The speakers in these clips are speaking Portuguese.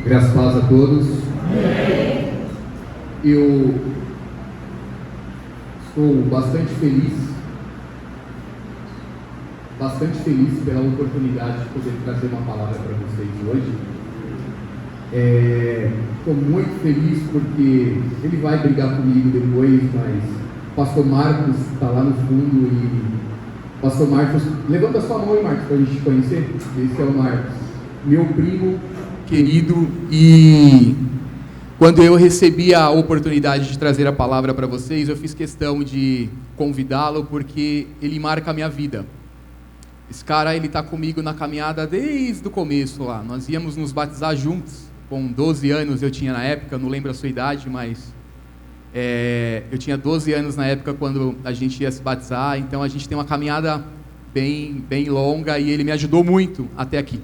Graças a Deus a todos. Eu estou bastante feliz pela oportunidade de poder trazer uma palavra para vocês hoje. Estou muito feliz porque ele vai brigar comigo depois, mas o pastor Marcos está lá no fundo e pastor Marcos, levanta sua mão aí, Marcos, para a gente te conhecer. Esse é o Marcos, meu primo querido, e quando eu recebi a oportunidade de trazer a palavra para vocês, eu fiz questão de convidá-lo porque ele marca a minha vida. Esse cara, ele está comigo na caminhada desde o começo lá. Nós íamos nos batizar juntos, com 12 anos eu tinha na época, não lembro a sua idade, mas eu tinha 12 anos na época quando a gente ia se batizar, então a gente tem uma caminhada bem longa e ele me ajudou muito até aqui.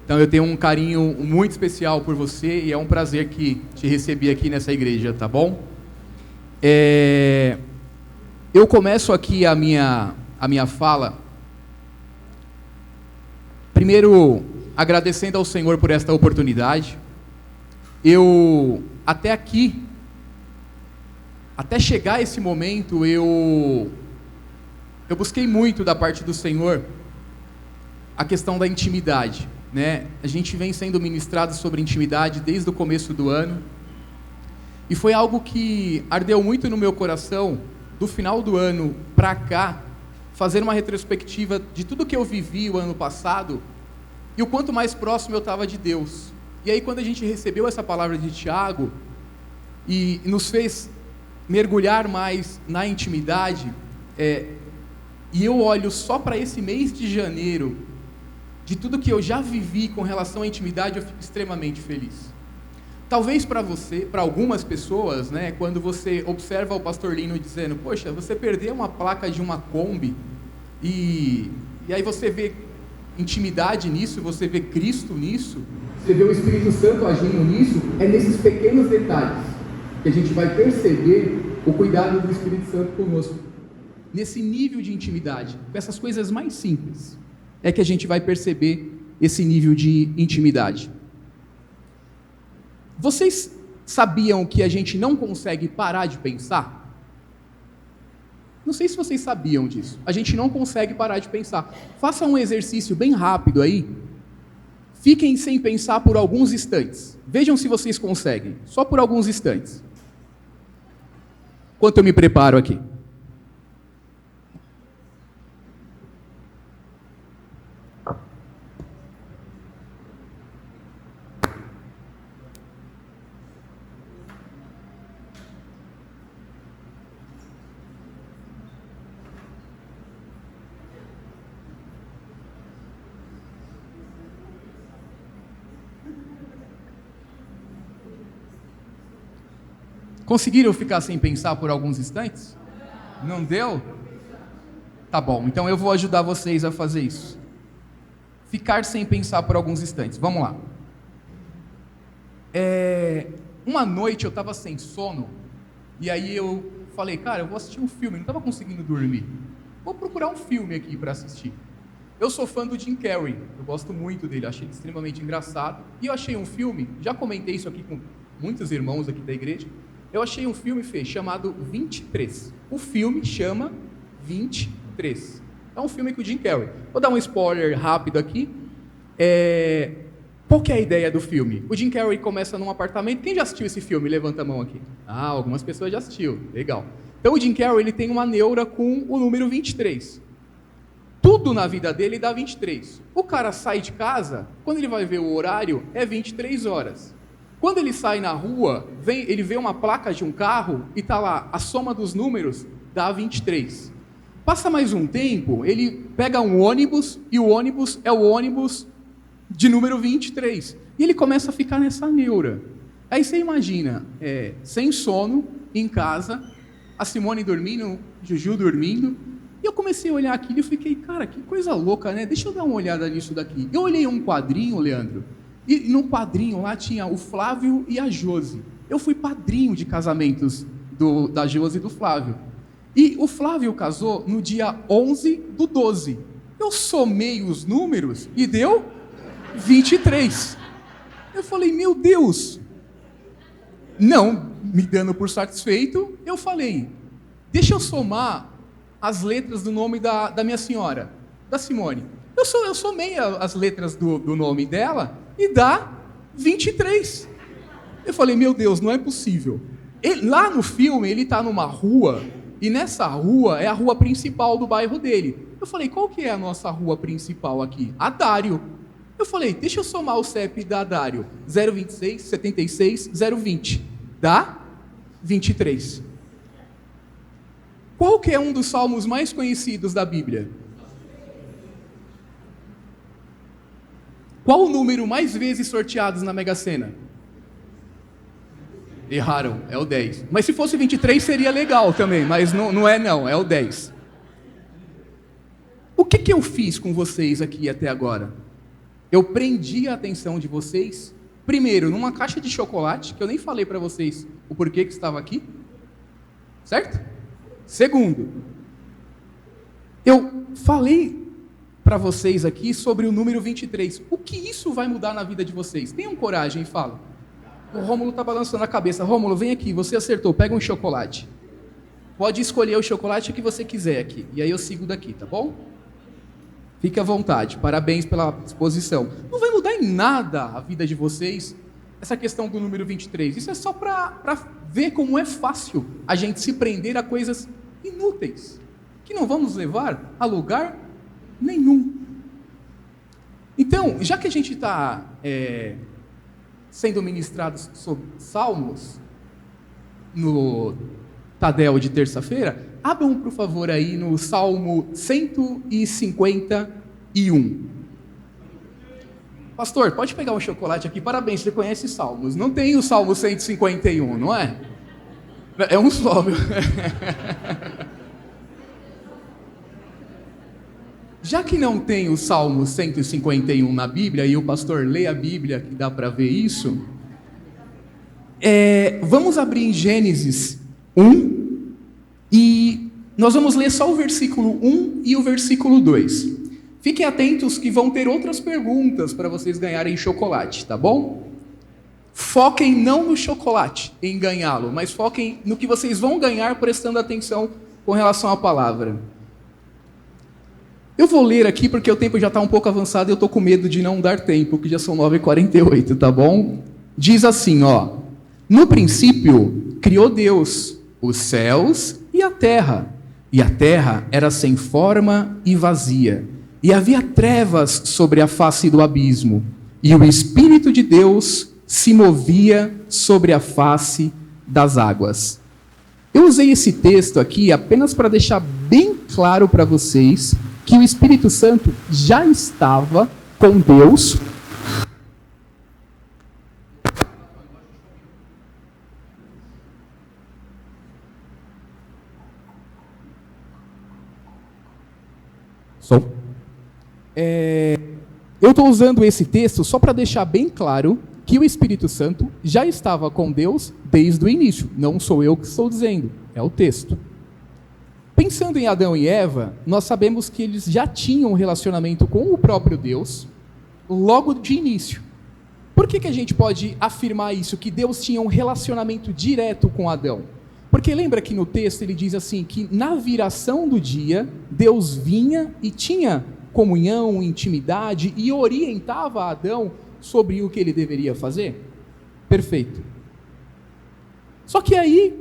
Então eu tenho um carinho muito especial por você e é um prazer que te recebi aqui nessa igreja, tá bom? Eu começo aqui a minha fala, primeiro agradecendo ao Senhor por esta oportunidade. Eu, até chegar esse momento, eu busquei muito da parte do Senhor a questão da intimidade. Né? A gente vem sendo ministrado sobre intimidade desde o começo do ano e foi algo que ardeu muito no meu coração do final do ano para cá, fazer uma retrospectiva de tudo que eu vivi o ano passado e o quanto mais próximo eu estava de Deus. E aí quando a gente recebeu essa palavra de Tiago e nos fez mergulhar mais na intimidade, e eu olho só para esse mês de janeiro, de tudo que eu já vivi com relação à intimidade, eu fico extremamente feliz. Talvez para você, para algumas pessoas, né, quando você observa o pastor Lino dizendo, poxa, você perdeu uma placa de uma Kombi, e aí você vê intimidade nisso, você vê Cristo nisso, você vê o Espírito Santo agindo nisso, é nesses pequenos detalhes que a gente vai perceber o cuidado do Espírito Santo conosco. Nesse nível de intimidade, com essas coisas mais simples, é que a gente vai perceber esse nível de intimidade. Vocês sabiam que a gente não consegue parar de pensar? Não sei se vocês sabiam disso. A gente não consegue parar de pensar. Faça um exercício bem rápido aí. Fiquem sem pensar por alguns instantes. Vejam se vocês conseguem. Só por alguns instantes. Enquanto eu me preparo aqui. Conseguiram ficar sem pensar por alguns instantes? Não deu? Tá bom, então eu vou ajudar vocês a fazer isso. Ficar sem pensar por alguns instantes. Vamos lá. Uma noite eu estava sem sono, e aí eu falei, cara, eu vou assistir um filme, não estava conseguindo dormir. Vou procurar um filme aqui para assistir. Eu sou fã do Jim Carrey, eu gosto muito dele, achei ele extremamente engraçado. E eu achei um filme, já comentei isso aqui com muitos irmãos aqui da igreja, eu achei um filme, Fê, chamado 23. O filme chama 23. É um filme com o Jim Carrey. Vou dar um spoiler rápido aqui. Qual que é a ideia do filme? O Jim Carrey começa num apartamento. Quem já assistiu esse filme? Levanta a mão aqui. Ah, algumas pessoas já assistiram. Legal. Então o Jim Carrey, ele tem uma neura com o número 23. Tudo na vida dele dá 23. O cara sai de casa, quando ele vai ver o horário, é 23 horas. Quando ele sai na rua, ele vê uma placa de um carro e está lá, a soma dos números dá 23. Passa mais um tempo, ele pega um ônibus e o ônibus é o ônibus de número 23. E ele começa a ficar nessa neura. Aí você imagina, sem sono, em casa, a Simone dormindo, Juju dormindo, e eu comecei a olhar aquilo e fiquei, cara, que coisa louca, né? Deixa eu dar uma olhada nisso daqui. Eu olhei um quadrinho, Leandro, e no quadrinho lá tinha o Flávio e a Josi. Eu fui padrinho de casamentos da Josi e do Flávio. E o Flávio casou no dia 11/12. Eu somei os números e deu 23. Eu falei, meu Deus. Não me dando por satisfeito, eu falei, deixa eu somar as letras do nome da minha senhora, da Simone. Eu somei as letras do nome dela e dá 23. Eu falei, meu Deus, não é possível. Lá no filme, ele está numa rua, e nessa rua é a rua principal do bairro dele. Eu falei, qual que é a nossa rua principal aqui? A Dário. Eu falei, deixa eu somar o CEP da Dário. 026 76 020. Dá 23. Qual que é um dos salmos mais conhecidos da Bíblia? Qual o número mais vezes sorteados na Mega Sena? Erraram, é o 10. Mas se fosse 23 seria legal também, mas não é o 10. O que eu fiz com vocês aqui até agora? Eu prendi a atenção de vocês, primeiro, numa caixa de chocolate, que eu nem falei para vocês o porquê que estava aqui, certo? Segundo, eu falei para vocês aqui sobre o número 23. O que isso vai mudar na vida de vocês? Tenham coragem e falam. O Rômulo está balançando a cabeça. Rômulo, vem aqui, você acertou, pega um chocolate. Pode escolher o chocolate que você quiser aqui. E aí eu sigo daqui, tá bom? Fique à vontade, parabéns pela exposição. Não vai mudar em nada a vida de vocês, essa questão do número 23. Isso é só para ver como é fácil a gente se prender a coisas inúteis, que não vão nos levar a lugar nenhum. Então, já que a gente está sendo ministrados sobre salmos no Tadel de terça-feira, abram por favor aí no Salmo 151. Pastor, pode pegar um chocolate aqui, parabéns, você conhece salmos. Não tem o Salmo 151, não é? É um só, meu. Já que não tem o Salmo 151 na Bíblia, e o pastor lê a Bíblia, que dá para ver isso, vamos abrir em Gênesis 1, e nós vamos ler só o versículo 1 e o versículo 2. Fiquem atentos que vão ter outras perguntas para vocês ganharem chocolate, tá bom? Foquem não no chocolate, em ganhá-lo, mas foquem no que vocês vão ganhar prestando atenção com relação à palavra. Eu vou ler aqui porque o tempo já está um pouco avançado e eu estou com medo de não dar tempo, que já são 9h48, tá bom? Diz assim, ó. No princípio, criou Deus os céus e a terra era sem forma e vazia, e havia trevas sobre a face do abismo, e o Espírito de Deus se movia sobre a face das águas. Eu usei esse texto aqui apenas para deixar bem claro para vocês que o Espírito Santo já estava com Deus Eu estou usando esse texto só para deixar bem claro que o Espírito Santo já estava com Deus desde o início. Não sou eu que estou dizendo, é o texto. Pensando em Adão e Eva, nós sabemos que eles já tinham um relacionamento com o próprio Deus logo de início. Por que a gente pode afirmar isso, que Deus tinha um relacionamento direto com Adão? Porque lembra que no texto ele diz assim, que na viração do dia, Deus vinha e tinha comunhão, intimidade e orientava Adão sobre o que ele deveria fazer? Perfeito. Só que aí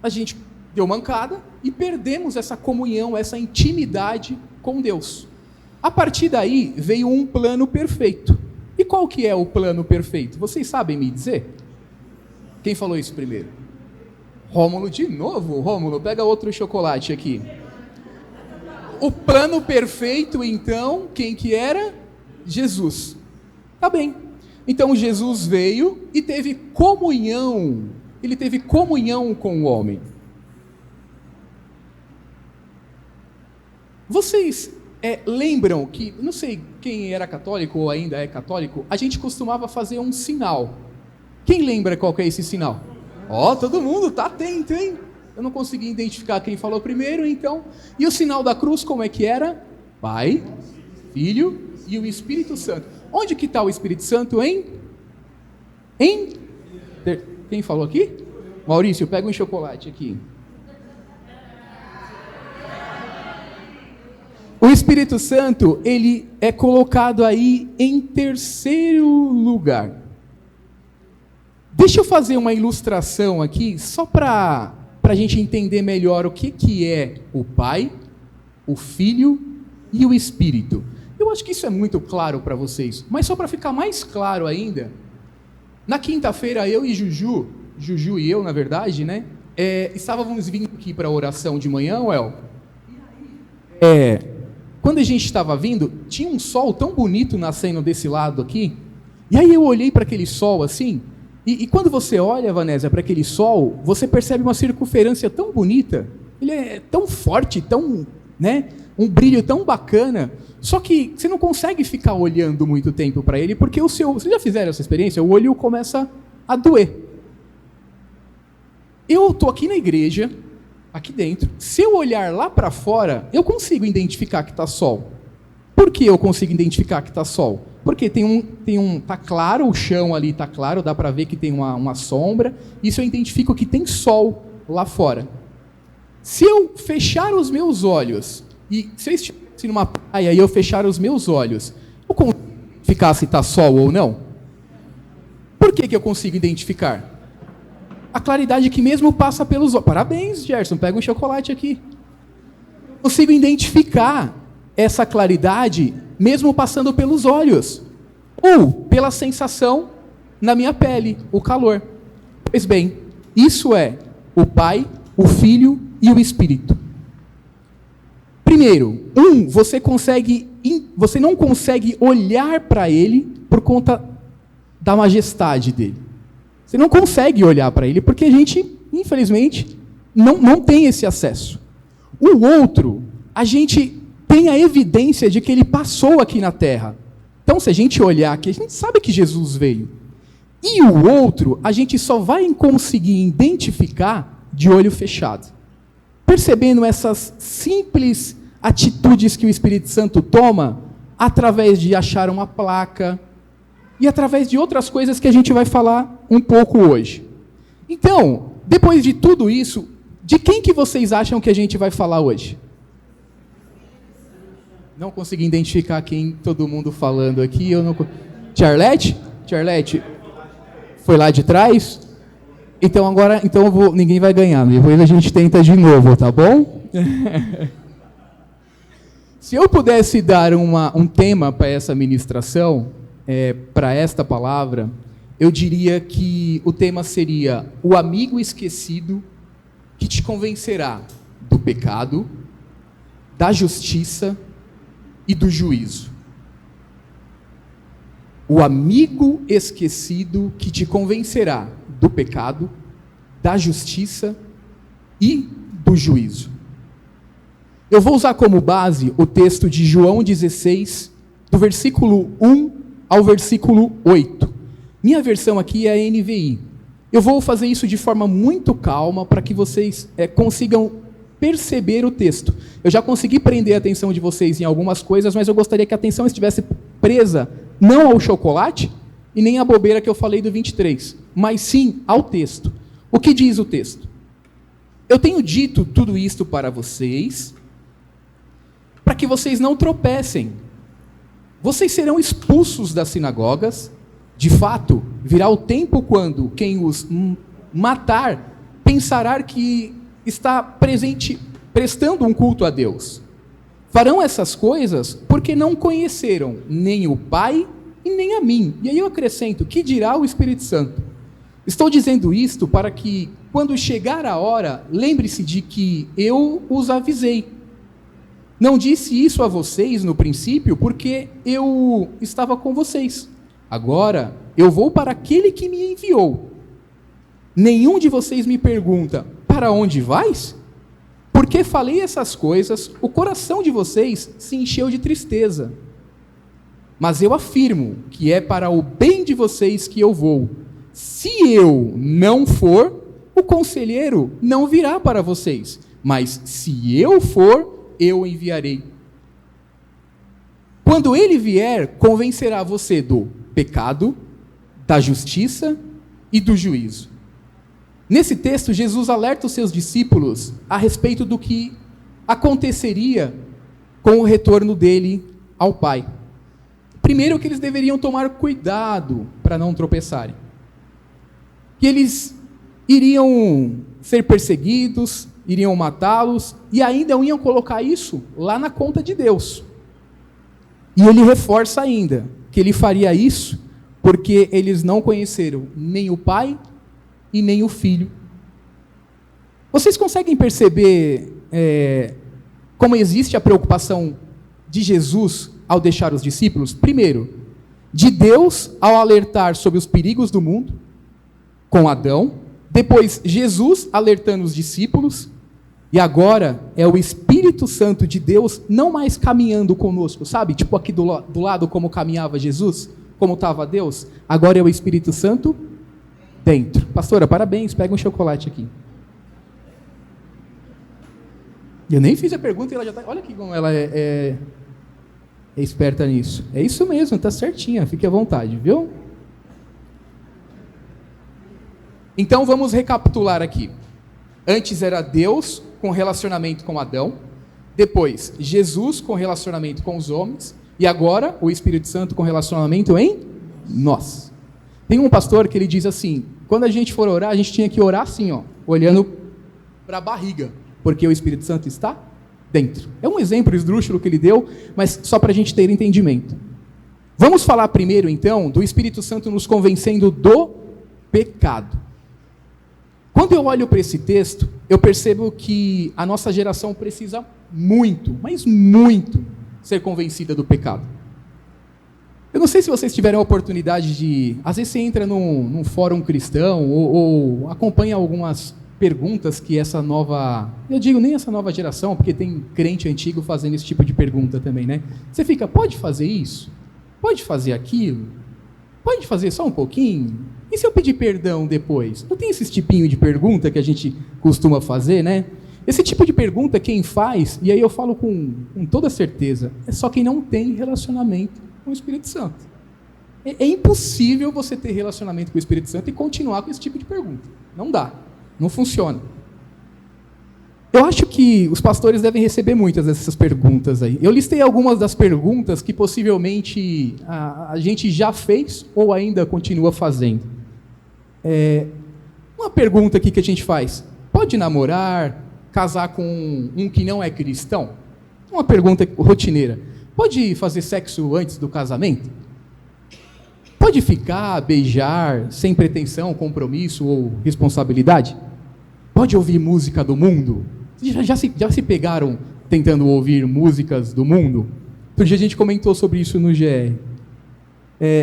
a gente deu mancada e perdemos essa comunhão, essa intimidade com Deus. A partir daí veio um plano perfeito. E qual que é o plano perfeito? Vocês sabem me dizer? Quem falou isso primeiro? Rômulo de novo? Rômulo, pega outro chocolate aqui. O plano perfeito, então, quem que era? Jesus. Tá bem. Então Jesus veio e teve comunhão. Ele teve comunhão com o homem. Vocês lembram que, não sei quem era católico ou ainda é católico, a gente costumava fazer um sinal. Quem lembra qual que é esse sinal? Todo mundo tá atento, hein? Eu não consegui identificar quem falou primeiro, então. E o sinal da cruz, como é que era? Pai, Filho e o Espírito Santo. Onde que está o Espírito Santo, hein? Quem falou aqui? Maurício, pega um chocolate aqui. O Espírito Santo, ele é colocado aí em terceiro lugar. Deixa eu fazer uma ilustração aqui, só para a gente entender melhor o que é o Pai, o Filho e o Espírito. Eu acho que isso é muito claro para vocês, mas só para ficar mais claro ainda, na quinta-feira eu e Juju e eu, na verdade, né, estávamos vindo aqui para a oração de manhã, Uel. Quando a gente estava vindo, tinha um sol tão bonito nascendo desse lado aqui, e aí eu olhei para aquele sol assim, e quando você olha, Vanésia, para aquele sol, você percebe uma circunferência tão bonita, ele é tão forte, tão, né, um brilho tão bacana, só que você não consegue ficar olhando muito tempo para ele, porque vocês já fizeram essa experiência? O olho começa a doer. Eu estou aqui na igreja, aqui dentro, se eu olhar lá para fora, eu consigo identificar que está sol. Por que eu consigo identificar que está sol? Porque tá claro, o chão ali está claro, dá para ver que tem uma sombra, isso eu identifico que tem sol lá fora. Se eu fechar os meus olhos, e se eu estivesse numa praia e eu fechar os meus olhos, eu consigo identificar se está sol ou não? Por que eu consigo identificar? A claridade que mesmo passa pelos olhos. Parabéns, Gerson, pega um chocolate aqui. Eu consigo identificar essa claridade mesmo passando pelos olhos, ou pela sensação na minha pele, o calor. Pois bem, isso é o Pai, o Filho e o Espírito. Primeiro, você não consegue olhar para ele por conta da majestade dele. Você não consegue olhar para ele porque a gente, infelizmente, não tem esse acesso. O outro, a gente tem a evidência de que ele passou aqui na Terra. Então, se a gente olhar aqui, a gente sabe que Jesus veio. E o outro, a gente só vai conseguir identificar de olho fechado. Percebendo essas simples atitudes que o Espírito Santo toma, através de achar uma placa, e através de outras coisas que a gente vai falar um pouco hoje. Então, depois de tudo isso, de quem que vocês acham que a gente vai falar hoje? Não consegui identificar quem todo mundo falando aqui. Charlete? Charlete foi lá de trás? Então ninguém vai ganhar. Depois a gente tenta de novo, tá bom? Se eu pudesse dar um tema para essa ministração, para esta palavra, eu diria que o tema seria o amigo esquecido que te convencerá do pecado, da justiça e do juízo. O amigo esquecido que te convencerá do pecado, da justiça e do juízo. Eu vou usar como base o texto de João 16, do versículo 1 ao versículo 8. Minha versão aqui é a NVI. Eu vou fazer isso de forma muito calma para que vocês consigam perceber o texto. Eu já consegui prender a atenção de vocês em algumas coisas, mas eu gostaria que a atenção estivesse presa não ao chocolate e nem à bobeira que eu falei do 23, mas sim ao texto. O que diz o texto? Eu tenho dito tudo isto para vocês, para que vocês não tropecem. Vocês serão expulsos das sinagogas. De fato, virá o tempo quando quem os matar pensará que está prestando um culto a Deus. Farão essas coisas porque não conheceram nem o Pai e nem a mim. E aí eu acrescento, que dirá o Espírito Santo? Estou dizendo isto para que, quando chegar a hora, lembre-se de que eu os avisei. Não disse isso a vocês no princípio porque eu estava com vocês. Agora eu vou para aquele que me enviou. Nenhum de vocês me pergunta, para onde vais? Porque falei essas coisas, o coração de vocês se encheu de tristeza. Mas eu afirmo que é para o bem de vocês que eu vou. Se eu não for, o conselheiro não virá para vocês. Mas se eu for, eu enviarei. Quando ele vier, convencerá você do pecado, da justiça e do juízo. Nesse texto, Jesus alerta os seus discípulos a respeito do que aconteceria com o retorno dele ao Pai. Primeiro, que eles deveriam tomar cuidado para não tropeçarem. Que eles iriam ser perseguidos, iriam matá-los, e ainda iam colocar isso lá na conta de Deus. E ele reforça ainda que ele faria isso porque eles não conheceram nem o Pai e nem o Filho. Vocês conseguem perceber como existe a preocupação de Jesus ao deixar os discípulos? Primeiro, de Deus ao alertar sobre os perigos do mundo, com Adão. Depois, Jesus alertando os discípulos. E agora é o Espírito Santo de Deus não mais caminhando conosco, sabe? Tipo aqui do lado como caminhava Jesus, como estava Deus. Agora é o Espírito Santo dentro. Pastora, parabéns, pega um chocolate aqui. Eu nem fiz a pergunta e ela já está... Olha aqui como ela é esperta nisso. É isso mesmo, está certinha, fique à vontade, viu? Então vamos recapitular aqui. Antes era Deus com relacionamento com Adão, depois Jesus com relacionamento com os homens, e agora o Espírito Santo com relacionamento em nós. Tem um pastor que ele diz assim, quando a gente for orar, a gente tinha que orar assim, ó, olhando para a barriga, porque o Espírito Santo está dentro. É um exemplo esdrúxulo que ele deu, mas só para a gente ter entendimento. Vamos falar primeiro, então, do Espírito Santo nos convencendo do pecado. Quando eu olho para esse texto, eu percebo que a nossa geração precisa muito, mas muito, ser convencida do pecado. Eu não sei se vocês tiveram a oportunidade de... Às vezes você entra num fórum cristão ou acompanha algumas perguntas que essa nova... Eu digo nem essa nova geração, porque tem crente antigo fazendo esse tipo de pergunta também, né? Você fica, pode fazer isso? Pode fazer aquilo? Pode fazer só um pouquinho? E se eu pedir perdão depois? Não tem esse tipinho de pergunta que a gente costuma fazer, né? Esse tipo de pergunta quem faz, e aí eu falo com toda certeza, é só quem não tem relacionamento com o Espírito Santo. É impossível você ter relacionamento com o Espírito Santo e continuar com esse tipo de pergunta. Não dá. Não funciona. Eu acho que os pastores devem receber muitas dessas perguntas aí. Eu listei algumas das perguntas que possivelmente a gente já fez ou ainda continua fazendo. Uma pergunta aqui que a gente faz: pode namorar, casar com um que não é cristão? Uma pergunta rotineira. Pode fazer sexo antes do casamento? Pode ficar, beijar, sem pretensão, compromisso ou responsabilidade? Pode ouvir música do mundo? Já se pegaram tentando ouvir músicas do mundo? Outro dia a gente comentou sobre isso no GR.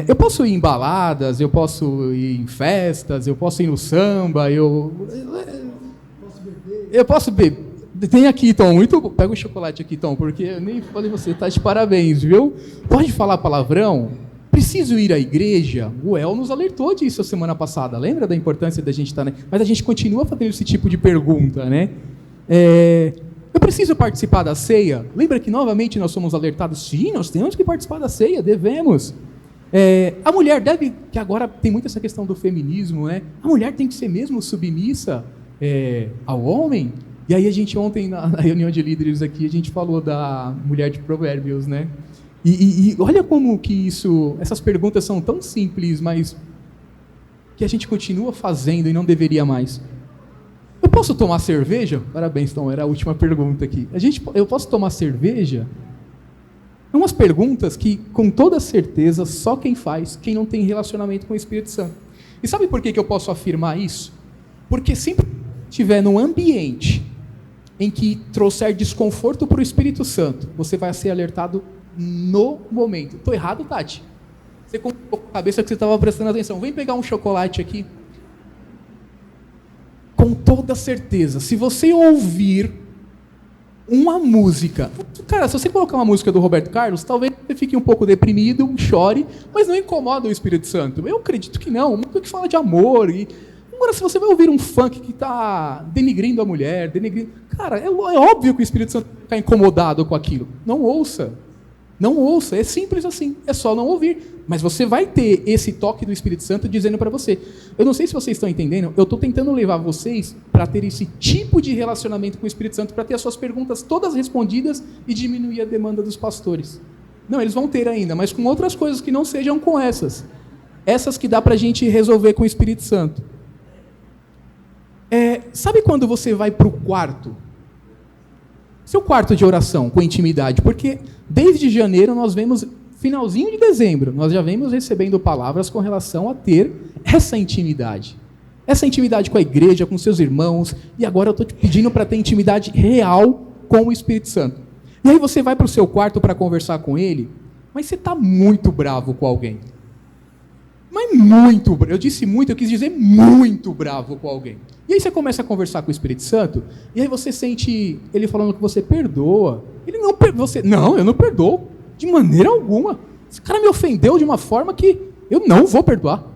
Eu posso ir em baladas, eu posso ir em festas, eu posso ir no samba, eu posso beber. Tem aqui, Tom, pega um chocolate aqui, Tom, porque eu nem falei você, tá de parabéns, viu? Pode falar palavrão? Preciso ir à igreja? O El nos alertou disso a semana passada, lembra da importância da gente estar... Mas a gente continua fazendo esse tipo de pergunta, né? Eu preciso participar da ceia? Lembra que novamente nós somos alertados? Sim, nós temos que participar da ceia, devemos. A mulher deve, que agora tem muito essa questão do feminismo, né? A mulher tem que ser mesmo submissa ao homem? E aí a gente ontem, na reunião de líderes aqui, a gente falou da mulher de Provérbios, né? E olha como que essas perguntas são tão simples, mas que a gente continua fazendo e não deveria mais. Eu posso tomar cerveja? Parabéns, Tom, era a última pergunta aqui. Eu posso tomar cerveja? São umas perguntas que, com toda certeza, só quem faz, quem não tem relacionamento com o Espírito Santo. E sabe por que eu posso afirmar isso? Porque sempre que estiver num ambiente em que trouxer desconforto para o Espírito Santo, você vai ser alertado no momento. Estou errado, Tati? Você com a cabeça que você estava prestando atenção. Vem pegar um chocolate aqui. Com toda certeza, se você ouvir uma música... Cara, se você colocar uma música do Roberto Carlos, talvez você fique um pouco deprimido, chore, mas não incomoda o Espírito Santo. Eu acredito que não. Uma música que fala de amor. Agora, se você vai ouvir um funk que está denigrindo a mulher, cara, é óbvio que o Espírito Santo vai ficar incomodado com aquilo. Não ouça. Não ouça, é simples assim, é só não ouvir. Mas você vai ter esse toque do Espírito Santo dizendo para você. Eu não sei se vocês estão entendendo, eu estou tentando levar vocês para ter esse tipo de relacionamento com o Espírito Santo, para ter as suas perguntas todas respondidas e diminuir a demanda dos pastores. Não, eles vão ter ainda, mas com outras coisas que não sejam com essas. Essas que dá para a gente resolver com o Espírito Santo. Sabe quando você vai para o quarto? Seu quarto de oração, com intimidade, porque desde janeiro nós vemos, finalzinho de dezembro, nós já vemos recebendo palavras com relação a ter essa intimidade. Essa intimidade com a igreja, com seus irmãos, e agora eu estou te pedindo para ter intimidade real com o Espírito Santo. E aí você vai para o seu quarto para conversar com ele, mas você está muito bravo com alguém. Mas muito, eu disse muito, eu quis dizer muito bravo com alguém. E aí você começa a conversar com o Espírito Santo, e aí você sente ele falando que você perdoa. Ele não você, não, eu não perdoo, de maneira alguma. Esse cara me ofendeu de uma forma que eu não vou perdoar.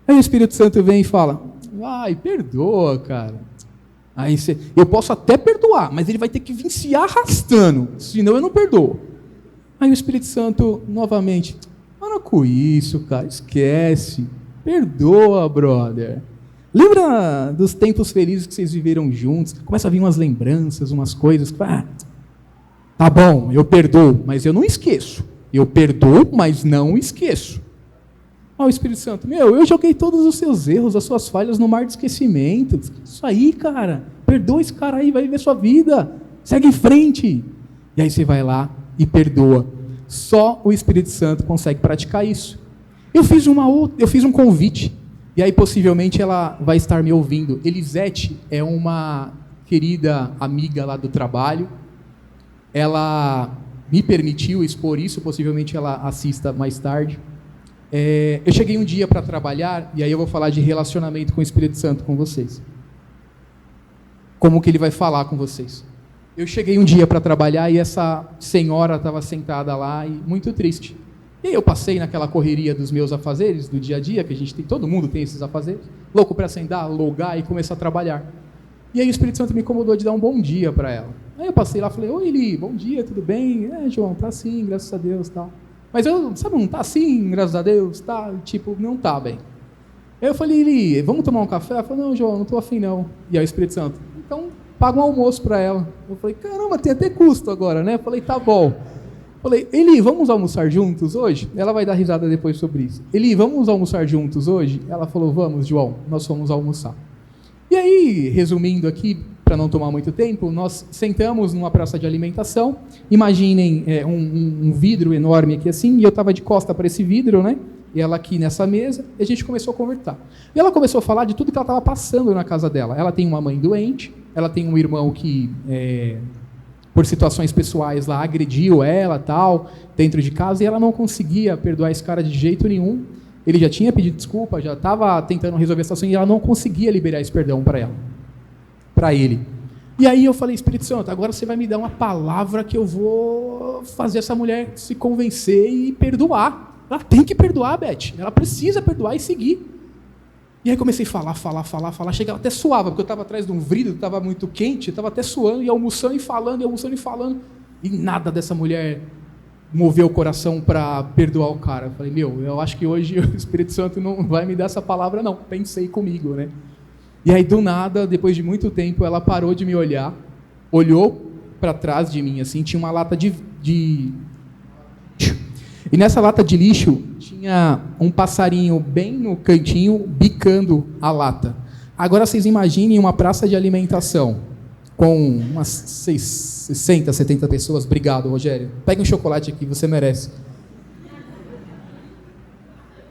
Aí o Espírito Santo vem e fala, vai, perdoa, cara. Aí eu posso até perdoar, mas ele vai ter que vir se arrastando, senão eu não perdoo. Aí o Espírito Santo, novamente, para com isso, cara, esquece, perdoa, brother. Lembra dos tempos felizes que vocês viveram juntos? Começa a vir umas lembranças, umas coisas. Tá bom, eu perdoo, mas eu não esqueço. Eu perdoo, mas não esqueço. Ó, o Espírito Santo, eu joguei todos os seus erros, as suas falhas no mar de esquecimento. Isso aí, cara, perdoa esse cara aí, vai viver sua vida. Segue em frente. E aí você vai lá e perdoa. Só o Espírito Santo consegue praticar isso. Eu fiz um convite. E aí, possivelmente, ela vai estar me ouvindo. Elisete é uma querida amiga lá do trabalho. Ela me permitiu expor isso, possivelmente ela assista mais tarde. Eu cheguei um dia para trabalhar, e aí eu vou falar de relacionamento com o Espírito Santo com vocês. Como que ele vai falar com vocês. Eu cheguei um dia para trabalhar, e essa senhora estava sentada lá, e muito triste. E aí eu passei naquela correria dos meus afazeres, do dia a dia, que a gente tem, todo mundo tem esses afazeres, louco para sentar, logar e começar a trabalhar. E aí o Espírito Santo me incomodou de dar um bom dia para ela. Aí eu passei lá e falei, oi Eli, bom dia, tudo bem? João, tá sim, graças a Deus, tal. Mas eu, sabe, não tá assim, graças a Deus, tá? Tipo, não tá bem. Aí eu falei, Eli, vamos tomar um café? Ela falou, não, João, não tô afim não. E aí o Espírito Santo, então paga um almoço para ela. Eu falei, caramba, tem até custo agora, né? Eu falei, tá bom. Falei, Eli, vamos almoçar juntos hoje? Ela vai dar risada depois sobre isso. Eli, vamos almoçar juntos hoje? Ela falou, vamos, João, nós fomos almoçar. E aí, resumindo aqui, para não tomar muito tempo, nós sentamos numa praça de alimentação. Imaginem um vidro enorme aqui assim, e eu estava de costa para esse vidro, né? E ela aqui nessa mesa, e a gente começou a conversar. E ela começou a falar de tudo que ela estava passando na casa dela. Ela tem uma mãe doente, ela tem um irmão que... por situações pessoais lá, agrediu ela, tal, dentro de casa, e ela não conseguia perdoar esse cara de jeito nenhum. Ele já tinha pedido desculpa, já estava tentando resolver a situação, e ela não conseguia liberar esse perdão para ela, para ele. E aí eu falei, Espírito Santo, agora você vai me dar uma palavra que eu vou fazer essa mulher se convencer e perdoar. Ela tem que perdoar, Beth, ela precisa perdoar e seguir. E aí comecei a falar, chegava até suava, porque eu estava atrás de um vidro, estava muito quente, estava até suando, e almoçando e falando, e nada dessa mulher moveu o coração para perdoar o cara. Eu falei, eu acho que hoje o Espírito Santo não vai me dar essa palavra não, pensei comigo, né? E aí do nada, depois de muito tempo, ela parou de me olhar, olhou para trás de mim, assim, tinha uma lata de... E nessa lata de lixo tinha um passarinho bem no cantinho, bicando a lata. Agora vocês imaginem uma praça de alimentação com umas 60, 70 pessoas. Obrigado, Rogério. Pega um chocolate aqui, você merece.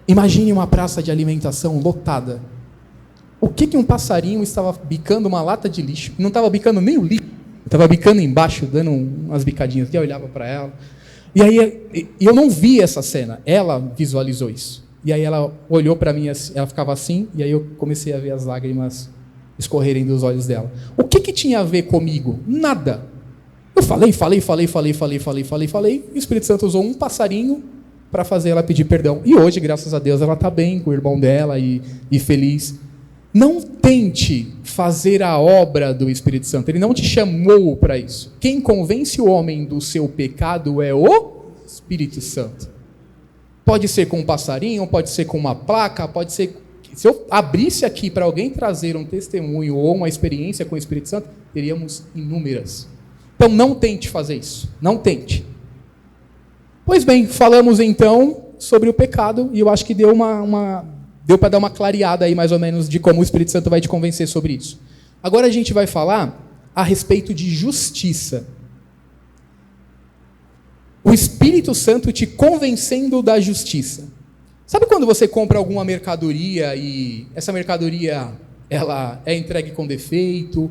Imagine uma praça de alimentação lotada. O que um passarinho estava bicando uma lata de lixo? Não estava bicando nem o lixo, estava bicando embaixo, dando umas bicadinhas. Eu olhava para ela. E aí eu não vi essa cena, ela visualizou isso. E aí ela olhou para mim, ela ficava assim, e aí eu comecei a ver as lágrimas escorrerem dos olhos dela. O que tinha a ver comigo? Nada. Eu falei, e o Espírito Santo usou um passarinho para fazer ela pedir perdão. E hoje, graças a Deus, ela está bem com o irmão dela e feliz. Não tente fazer a obra do Espírito Santo. Ele não te chamou para isso. Quem convence o homem do seu pecado é o Espírito Santo. Pode ser com um passarinho, pode ser com uma placa, pode ser... Se eu abrisse aqui para alguém trazer um testemunho ou uma experiência com o Espírito Santo, teríamos inúmeras. Então não tente fazer isso, não tente. Pois bem, falamos então sobre o pecado, e eu acho que deu para dar uma clareada aí mais ou menos de como o Espírito Santo vai te convencer sobre isso. Agora a gente vai falar a respeito de justiça. O Espírito Santo te convencendo da justiça. Sabe quando você compra alguma mercadoria e essa mercadoria ela é entregue com defeito,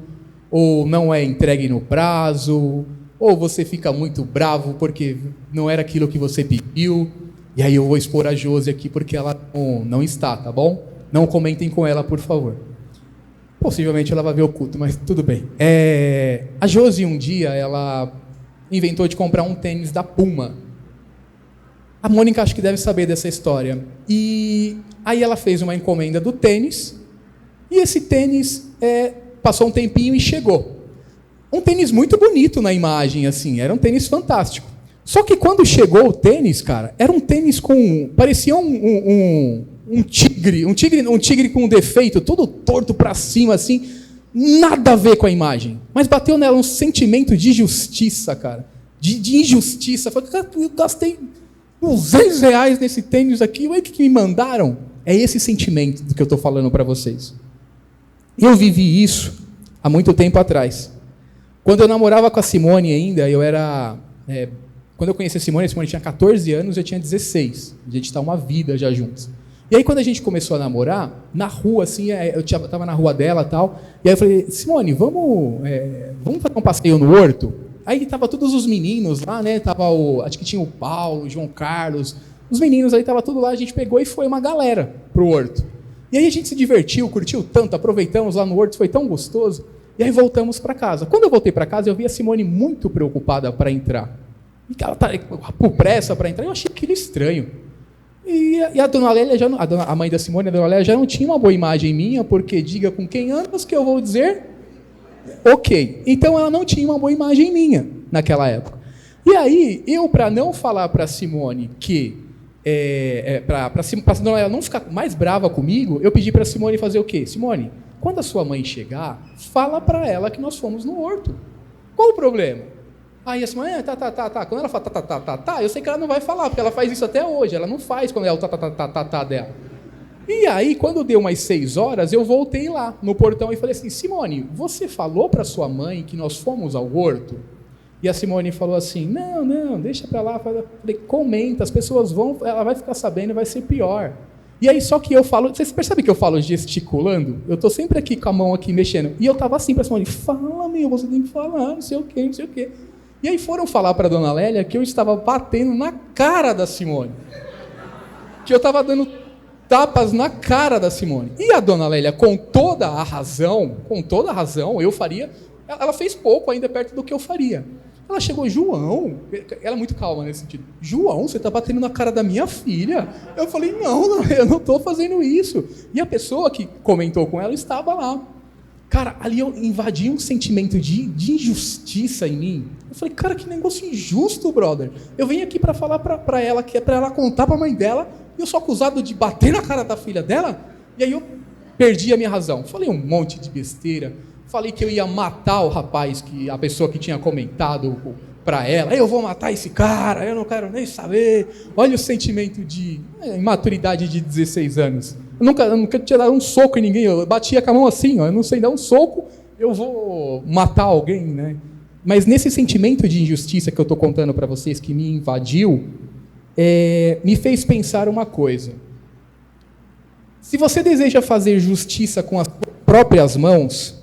ou não é entregue no prazo, ou você fica muito bravo porque não era aquilo que você pediu, e aí eu vou expor a Josi aqui porque ela não está, tá bom? Não comentem com ela, por favor. Possivelmente ela vai ver o culto, mas tudo bem. A Josi um dia, ela inventou de comprar um tênis da Puma. A Mônica acho que deve saber dessa história. E aí ela fez uma encomenda do tênis, e esse tênis passou um tempinho e chegou. Um tênis muito bonito na imagem, assim, era um tênis fantástico. Só que quando chegou o tênis, cara, era um tênis parecia um tigre com um defeito, todo torto para cima, assim, nada a ver com a imagem. Mas bateu nela um sentimento de justiça, cara, de injustiça. Falei, cara, eu gastei R$200 nesse tênis aqui, olha o que me mandaram. É esse sentimento do que eu estou falando para vocês. Eu vivi isso há muito tempo atrás. Quando eu namorava com a Simone ainda, quando eu conheci a Simone tinha 14 anos, eu tinha 16. A gente está uma vida já juntos. E aí, quando a gente começou a namorar, na rua, assim, eu estava na rua dela e tal, e aí eu falei, Simone, vamos fazer um passeio no horto? Aí tava todos os meninos lá, né? Acho que tinha o Paulo, o João Carlos, os meninos aí, tava tudo lá, a gente pegou e foi uma galera pro horto. E aí a gente se divertiu, curtiu tanto, aproveitamos lá no horto, foi tão gostoso, e aí voltamos para casa. Quando eu voltei para casa, eu vi a Simone muito preocupada para entrar. E ela tá por pressa para entrar, eu achei aquilo estranho. E a dona Lélia, a mãe da Simone, a dona Lélia, já não tinha uma boa imagem minha, porque diga com quem andas que eu vou dizer... Ok, então ela não tinha uma boa imagem minha naquela época. E aí, eu, para não falar para a Simone que... para ela não ficar mais brava comigo, eu pedi para a Simone fazer o quê? Simone, quando a sua mãe chegar, fala para ela que nós fomos no horto. Qual o problema? Aí a Simone, tá. Quando ela fala tá, eu sei que ela não vai falar, porque ela faz isso até hoje. Ela não faz quando é o tá dela. E aí, quando deu umas 6 horas, eu voltei lá no portão e falei assim, Simone, você falou para sua mãe que nós fomos ao horto? E a Simone falou assim, não, deixa para lá. Falei, comenta, as pessoas vão, ela vai ficar sabendo e vai ser pior. E aí, só que eu falo, vocês percebem que eu falo gesticulando? Eu estou sempre aqui com a mão aqui mexendo. E eu estava assim para a Simone, fala, você tem que falar, não sei o quê. E aí foram falar para a dona Lélia que eu estava batendo na cara da Simone. Que eu estava dando tapas na cara da Simone. E a dona Lélia, com toda a razão, eu faria... Ela fez pouco ainda perto do que eu faria. Ela chegou, João... Ela é muito calma nesse sentido. João, você está batendo na cara da minha filha? Eu falei, não, eu não estou fazendo isso. E a pessoa que comentou com ela estava lá. Cara, ali eu invadi um sentimento de injustiça em mim. Eu falei, cara, que negócio injusto, brother. Eu venho aqui para falar para ela, que é para ela contar para a mãe dela, e eu sou acusado de bater na cara da filha dela, e aí eu perdi a minha razão. Falei um monte de besteira, falei que eu ia matar o rapaz, a pessoa que tinha comentado para ela, eu vou matar esse cara, eu não quero nem saber. Olha o sentimento de imaturidade de 16 anos. Eu nunca tinha dado um soco em ninguém, eu batia com a mão assim, eu não sei dar um soco, eu vou matar alguém, né? Mas nesse sentimento de injustiça que eu estou contando para vocês, que me invadiu, me fez pensar uma coisa. Se você deseja fazer justiça com as próprias mãos,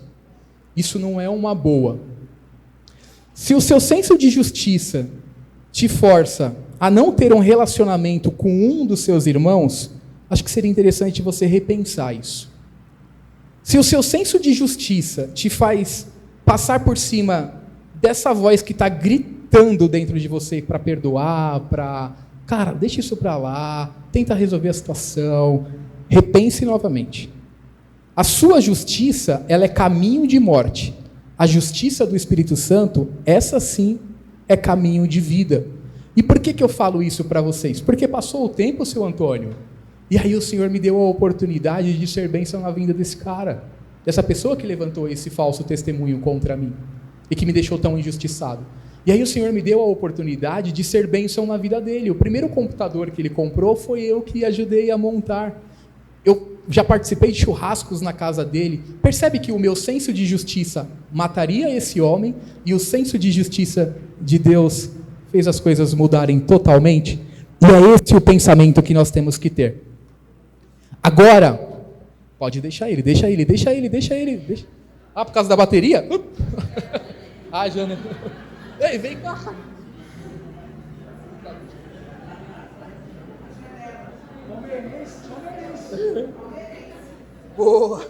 isso não é uma boa. Se o seu senso de justiça te força a não ter um relacionamento com um dos seus irmãos, acho que seria interessante você repensar isso. Se o seu senso de justiça te faz passar por cima dessa voz que está gritando dentro de você para perdoar, cara, deixa isso para lá, tenta resolver a situação, repense novamente. A sua justiça, ela é caminho de morte. A justiça do Espírito Santo, essa sim é caminho de vida. E por que eu falo isso para vocês? Porque passou o tempo, seu Antônio, e aí o Senhor me deu a oportunidade de ser bênção na vida desse cara, dessa pessoa que levantou esse falso testemunho contra mim e que me deixou tão injustiçado. E aí o Senhor me deu a oportunidade de ser bênção na vida dele. O primeiro computador que ele comprou foi eu que ajudei a montar. Eu já participei de churrascos na casa dele. Percebe que o meu senso de justiça mataria esse homem e o senso de justiça de Deus fez as coisas mudarem totalmente? E é esse o pensamento que nós temos que ter. Agora, pode deixar ele. Ah, por causa da bateria? Ah, Jana. Ei, vem cá. Boa.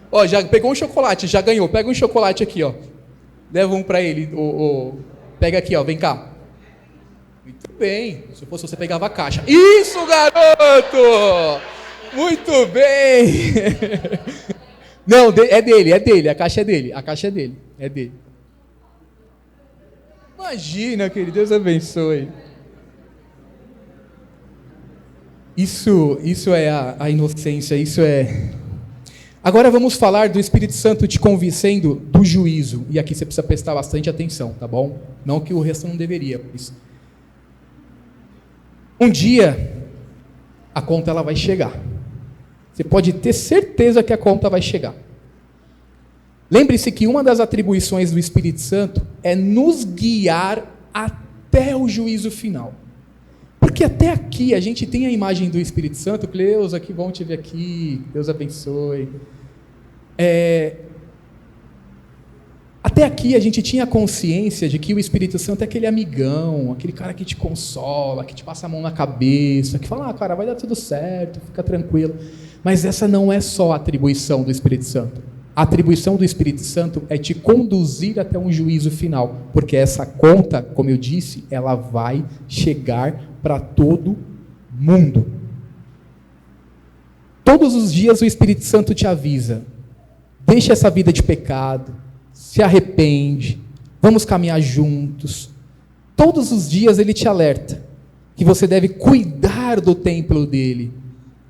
Ó, já pegou um chocolate, já ganhou. Pega um chocolate aqui, ó. Leva um pra ele. Pega aqui, ó. Vem cá. Muito bem. Se fosse você, pegava a caixa. Isso, garoto! Muito bem. Não, é dele. A caixa é dele. É dele. Imagina, querido. Deus abençoe. Isso é a inocência, isso é... Agora vamos falar do Espírito Santo te convencendo do juízo. E aqui você precisa prestar bastante atenção, tá bom? Não que o resto não deveria. Mas... Um dia, a conta ela vai chegar. Você pode ter certeza que a conta vai chegar. Lembre-se que uma das atribuições do Espírito Santo é nos guiar até o juízo final. Porque até aqui a gente tem a imagem do Espírito Santo. Cleusa, que bom te ver aqui, Deus abençoe. Até aqui a gente tinha consciência de que o Espírito Santo é aquele amigão, aquele cara que te consola, que te passa a mão na cabeça, que fala, cara, vai dar tudo certo, fica tranquilo. Mas essa não é só a atribuição do Espírito Santo. A atribuição do Espírito Santo é te conduzir até um juízo final, porque essa conta, como eu disse, ela vai chegar para todo mundo. Todos os dias o Espírito Santo te avisa, deixa essa vida de pecado, se arrepende, vamos caminhar juntos. Todos os dias ele te alerta que você deve cuidar do templo dele.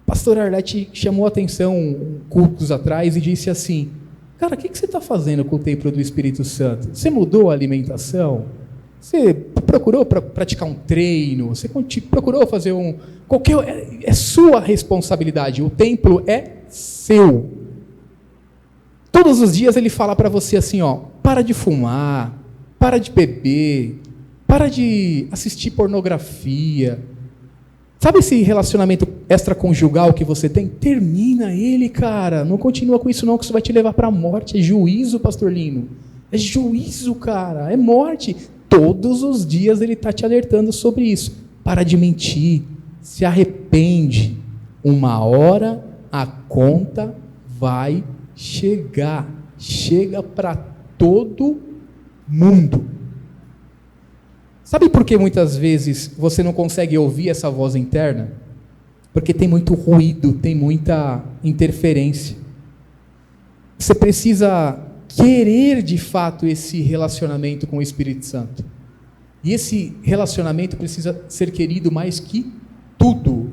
Pastor Arlete chamou a atenção cultos atrás e disse assim, cara, o que você está fazendo com o templo do Espírito Santo? Você mudou a alimentação? Você procurou praticar um treino? Você procurou fazer é sua responsabilidade, o templo é seu. Todos os dias ele fala para você assim, ó, para de fumar, para de beber, para de assistir pornografia. Sabe esse relacionamento extraconjugal que você tem? Termina ele, cara. Não continua com isso não, que isso vai te levar para a morte. É juízo, pastor Lino. É juízo, cara. É morte. Todos os dias ele está te alertando sobre isso. Para de mentir. Se arrepende. Uma hora a conta vai chegar. Chega para todo mundo. Sabe por que muitas vezes você não consegue ouvir essa voz interna? Porque tem muito ruído, tem muita interferência. Você precisa querer de fato esse relacionamento com o Espírito Santo. E esse relacionamento precisa ser querido mais que tudo.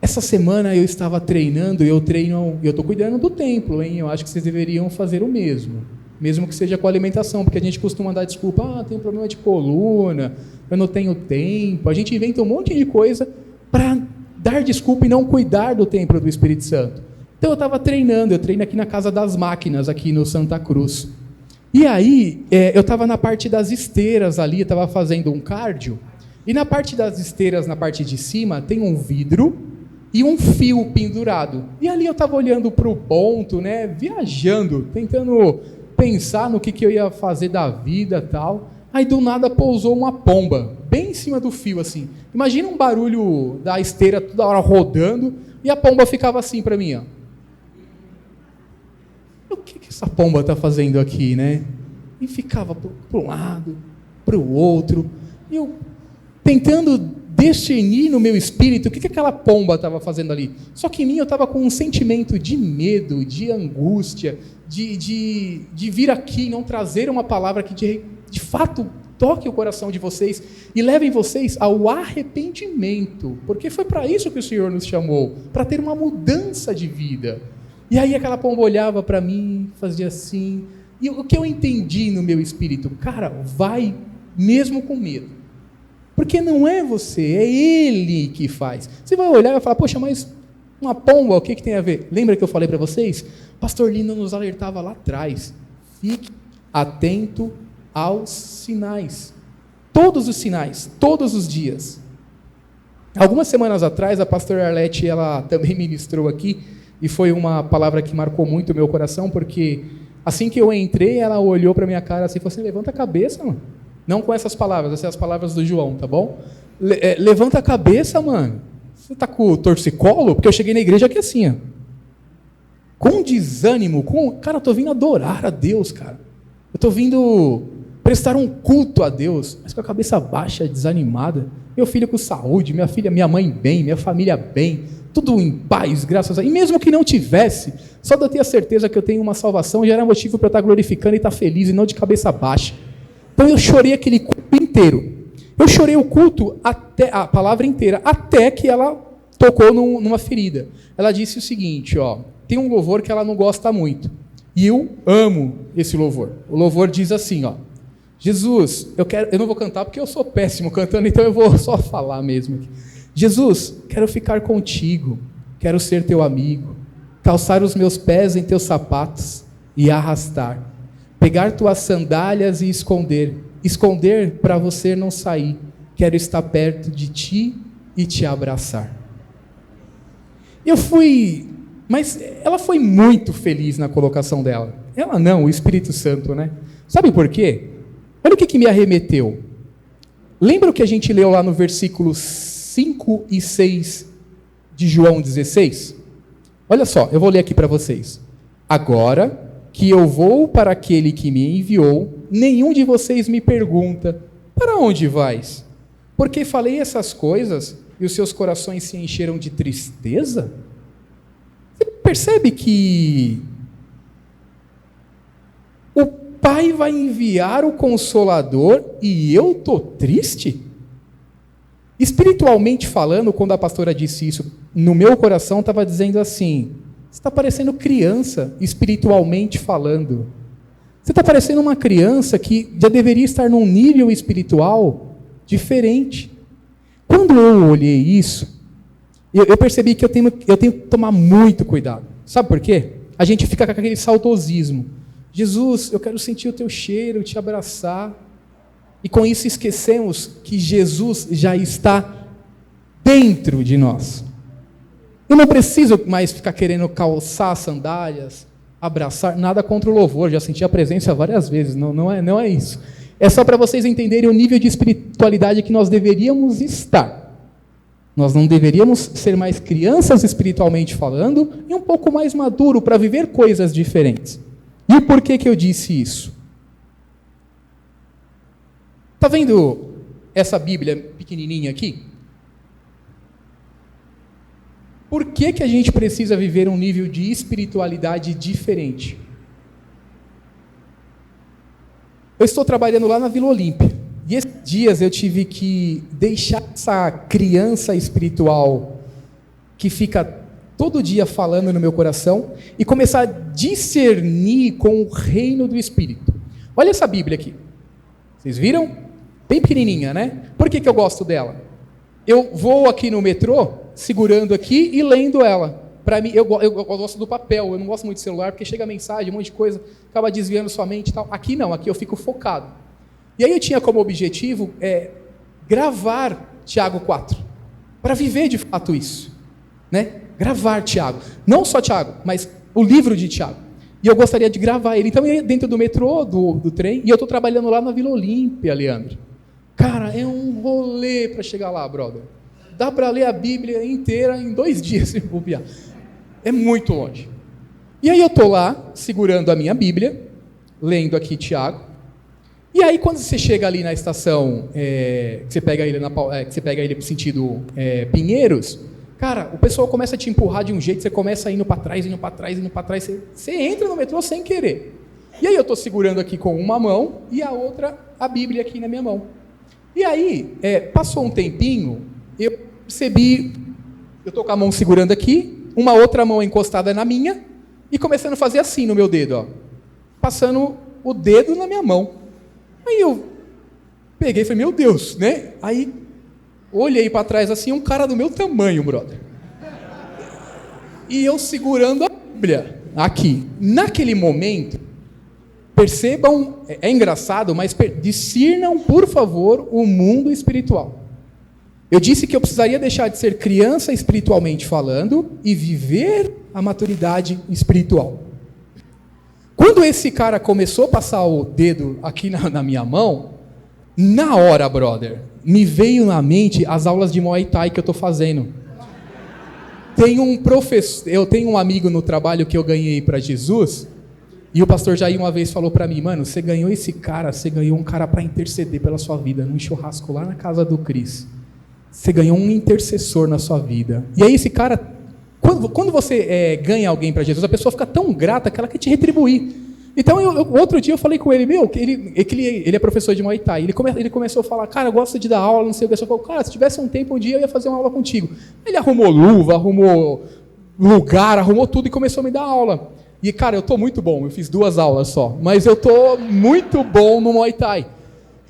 Essa semana eu estava treinando, eu estou cuidando do templo, hein? Eu acho que vocês deveriam fazer o mesmo. Mesmo que seja com alimentação, porque a gente costuma dar desculpa, tem um problema de coluna, eu não tenho tempo. A gente inventa um monte de coisa para dar desculpa e não cuidar do templo do Espírito Santo. Então eu estava treinando, eu treino aqui na Casa das Máquinas, aqui no Santa Cruz. E aí, eu estava na parte das esteiras ali, estava fazendo um cardio, e na parte das esteiras, na parte de cima, tem um vidro e um fio pendurado. E ali eu estava olhando para o ponto, né, viajando, tentando pensar no que eu ia fazer da vida e tal. Aí do nada pousou uma pomba, bem em cima do fio assim. Imagina um barulho da esteira toda hora rodando, e a pomba ficava assim para mim, ó. O que essa pomba está fazendo aqui, né? E ficava para um lado, para o outro. E eu tentando discernir no meu espírito o que aquela pomba estava fazendo ali. Só que em mim eu estava com um sentimento de medo, de angústia, de vir aqui e não trazer uma palavra que de fato toque o coração de vocês e levem vocês ao arrependimento, porque foi para isso que o Senhor nos chamou, para ter uma mudança de vida. E aí aquela pomba olhava para mim, fazia assim, e o que eu entendi no meu espírito? Cara, vai mesmo com medo, porque não é você, é Ele que faz. Você vai olhar e vai falar, poxa, mas uma pomba, o que tem a ver? Lembra que eu falei para vocês? O pastor Lino nos alertava lá atrás, fique atento aos sinais, todos os sinais, todos os dias. Algumas semanas atrás, a pastora Arlete, ela também ministrou aqui, e foi uma palavra que marcou muito o meu coração, porque assim que eu entrei, ela olhou para minha cara assim e falou assim, levanta a cabeça, mano. Não com essas palavras, essas são as palavras do João, tá bom? Levanta a cabeça, mano. Você tá com o torcicolo? Porque eu cheguei na igreja aqui assim, ó. Com desânimo, cara, eu tô vindo adorar a Deus, cara. Eu tô vindo prestar um culto a Deus, mas com a cabeça baixa, desanimada. Meu filho com saúde, minha mãe bem, minha família bem, tudo em paz, graças a Deus. E mesmo que não tivesse, só de eu ter a certeza que eu tenho uma salvação, já era motivo para eu estar glorificando e estar feliz, e não de cabeça baixa. Então eu chorei aquele culto inteiro. Eu chorei o culto, até a palavra inteira, até que ela tocou numa ferida. Ela disse o seguinte, ó, tem um louvor que ela não gosta muito, e eu amo esse louvor. O louvor diz assim, ó, Jesus, eu não vou cantar porque eu sou péssimo cantando, então eu vou só falar mesmo aqui. Jesus, quero ficar contigo, quero ser teu amigo, calçar os meus pés em teus sapatos e arrastar, pegar tuas sandálias e esconder para você não sair, quero estar perto de ti e te abraçar. Mas ela foi muito feliz na colocação dela. Ela não, o Espírito Santo, né? Sabe por quê? Olha o que me arremeteu. Lembra o que a gente leu lá no versículos 5 e 6 de João 16? Olha só, eu vou ler aqui para vocês. Agora que eu vou para aquele que me enviou, nenhum de vocês me pergunta, para onde vais? Porque falei essas coisas e os seus corações se encheram de tristeza? Você percebe que o Pai vai enviar o Consolador e eu estou triste? Espiritualmente falando, quando a pastora disse isso, no meu coração estava dizendo assim, você está parecendo criança, espiritualmente falando. Você está parecendo uma criança que já deveria estar num nível espiritual diferente. Quando eu olhei isso, eu percebi que eu tenho que tomar muito cuidado. Sabe por quê? A gente fica com aquele saudosismo. Jesus, eu quero sentir o teu cheiro, te abraçar. E com isso esquecemos que Jesus já está dentro de nós. Eu não preciso mais ficar querendo calçar sandálias, abraçar, nada contra o louvor, já senti a presença várias vezes, não é isso. É só para vocês entenderem o nível de espiritualidade que nós deveríamos estar. Nós não deveríamos ser mais crianças espiritualmente falando e um pouco mais maduro para viver coisas diferentes. E por que eu disse isso? Está vendo essa Bíblia pequenininha aqui? Por que a gente precisa viver um nível de espiritualidade diferente? Eu estou trabalhando lá na Vila Olímpia. E esses dias eu tive que deixar essa criança espiritual que fica todo dia falando no meu coração e começar a discernir com o reino do Espírito. Olha essa Bíblia aqui. Vocês viram? Bem pequenininha, né? Por que eu gosto dela? Eu vou aqui no metrô, segurando aqui e lendo ela. Para mim, eu gosto do papel, eu não gosto muito de celular, porque chega mensagem, um monte de coisa, acaba desviando sua mente e tal. Aqui não, aqui eu fico focado. E aí eu tinha como objetivo gravar Tiago 4, para viver de fato isso. Né? Gravar Tiago. Não só Tiago, mas o livro de Tiago. E eu gostaria de gravar ele. Então eu ia dentro do metrô, do trem, e eu estou trabalhando lá na Vila Olímpia, Leandro. Cara, é um rolê para chegar lá, brother. Dá para ler a Bíblia inteira em 2 dias, se bobear. É muito longe. E aí eu estou lá, segurando a minha Bíblia, lendo aqui Tiago, E aí, quando você chega ali na estação, que você pega ele pro sentido Pinheiros, cara, o pessoal começa a te empurrar de um jeito, você começa indo para trás, você entra no metrô sem querer. E aí eu estou segurando aqui com uma mão e a outra, a Bíblia aqui na minha mão. E aí, passou um tempinho, eu percebi, eu estou com a mão segurando aqui, uma outra mão encostada na minha, e começando a fazer assim no meu dedo, ó, passando o dedo na minha mão. Aí eu peguei e falei, meu Deus, né? Aí olhei para trás assim, um cara do meu tamanho, brother. E eu segurando a Bíblia aqui. Naquele momento, percebam, é engraçado, mas discernam, por favor, o mundo espiritual. Eu disse que eu precisaria deixar de ser criança espiritualmente falando e viver a maturidade espiritual. Quando esse cara começou a passar o dedo aqui na minha mão, na hora, brother, me veio na mente as aulas de Muay Thai que eu estou fazendo. Eu tenho um amigo no trabalho que eu ganhei para Jesus, e o pastor Jair uma vez falou para mim, mano, você ganhou um cara para interceder pela sua vida, num churrasco lá na casa do Cris. Você ganhou um intercessor na sua vida. E aí esse cara... Quando você ganha alguém para Jesus, a pessoa fica tão grata que ela quer te retribuir. Então, outro dia eu falei com ele, ele é professor de Muay Thai. Ele começou a falar, cara, eu gosto de dar aula, não sei o que. Eu falei, cara, se tivesse um tempo, um dia eu ia fazer uma aula contigo. Ele arrumou luva, arrumou lugar, arrumou tudo e começou a me dar aula. E, cara, eu estou muito bom, eu fiz 2 aulas só, mas eu estou muito bom no Muay Thai.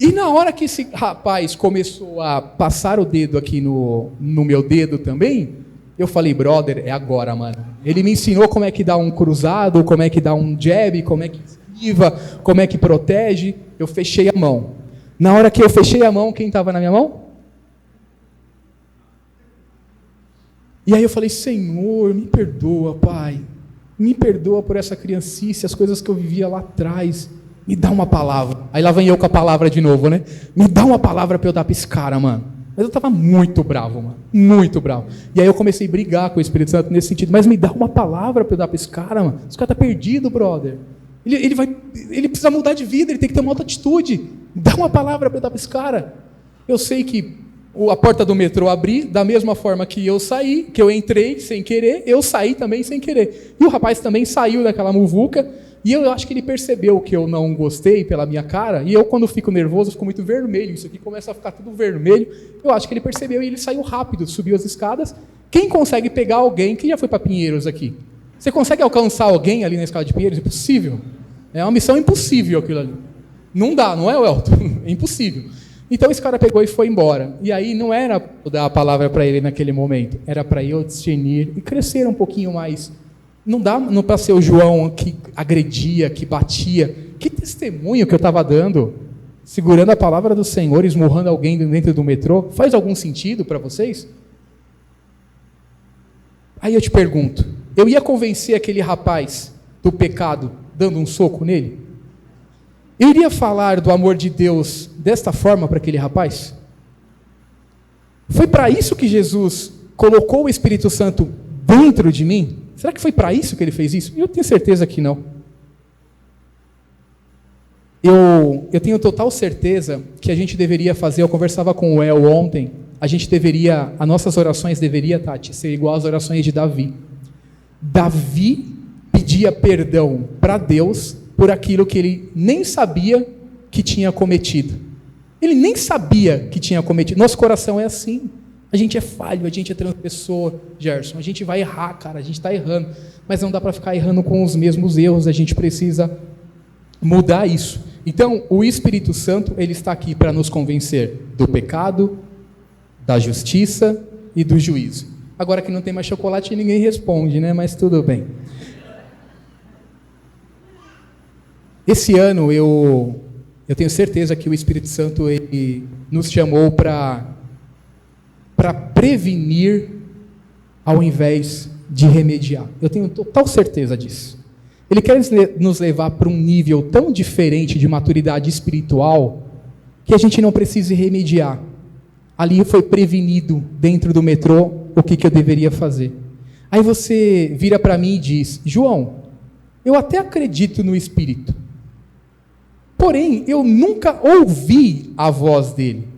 E na hora que esse rapaz começou a passar o dedo aqui no meu dedo também, eu falei, brother, é agora, mano. Ele me ensinou como é que dá um cruzado, como é que dá um jab, como é que esquiva, como é que protege. Eu fechei a mão. Na hora que eu fechei a mão, quem estava na minha mão? E aí eu falei, Senhor, me perdoa, Pai. Me perdoa por essa criancice, as coisas que eu vivia lá atrás. Me dá uma palavra. Aí lá vem eu com a palavra de novo, né? Me dá uma palavra para eu dar para esse cara, mano. Mas eu estava muito bravo, mano. Muito bravo. E aí eu comecei a brigar com o Espírito Santo nesse sentido. Mas me dá uma palavra para eu dar para esse cara, mano. Esse cara está perdido, brother. Ele precisa mudar de vida, ele tem que ter uma outra atitude. Me dá uma palavra para eu dar para esse cara. Eu sei que a porta do metrô abriu, da mesma forma que eu saí, que eu entrei sem querer, eu saí também sem querer. E o rapaz também saiu daquela muvuca. E eu acho que ele percebeu que eu não gostei pela minha cara, e eu, quando fico nervoso, fico muito vermelho, isso aqui começa a ficar tudo vermelho. Eu acho que ele percebeu e ele saiu rápido, subiu as escadas. Quem consegue pegar alguém que já foi para Pinheiros aqui? Você consegue alcançar alguém ali na escada de Pinheiros? Impossível. É uma missão impossível aquilo ali. Não dá, não é, Welton? É impossível. Então esse cara pegou e foi embora. E aí não era dar a palavra para ele naquele momento, era para eu discernir e crescer um pouquinho mais. Não dá para ser o João que agredia, que batia. Que testemunho que eu estava dando, segurando a palavra do Senhor, esmurrando alguém dentro do metrô. Faz algum sentido para vocês? Aí eu te pergunto, eu ia convencer aquele rapaz do pecado dando um soco nele? Eu iria falar do amor de Deus desta forma para aquele rapaz? Foi para isso que Jesus colocou o Espírito Santo dentro de mim? Será que foi para isso que ele fez isso? Eu tenho certeza que não. Eu tenho total certeza que a gente deveria fazer, eu conversava com o El ontem, as nossas orações deveriam, Tati, ser igual às orações de Davi. Davi pedia perdão para Deus por aquilo que ele nem sabia que tinha cometido. Ele nem sabia que tinha cometido. Nosso coração é assim. A gente é falho, a gente é transgressor, Gerson. A gente vai errar, cara, a gente está errando. Mas não dá para ficar errando com os mesmos erros, a gente precisa mudar isso. Então, o Espírito Santo, ele está aqui para nos convencer do pecado, da justiça e do juízo. Agora que não tem mais chocolate, ninguém responde, né? Mas tudo bem. Esse ano, eu tenho certeza que o Espírito Santo ele nos chamou para prevenir ao invés de remediar. Eu tenho total certeza disso. Ele quer nos levar para um nível tão diferente de maturidade espiritual que a gente não precise remediar. Ali foi prevenido dentro do metrô o que eu deveria fazer. Aí você vira para mim e diz, João, eu até acredito no Espírito, porém eu nunca ouvi a voz dele.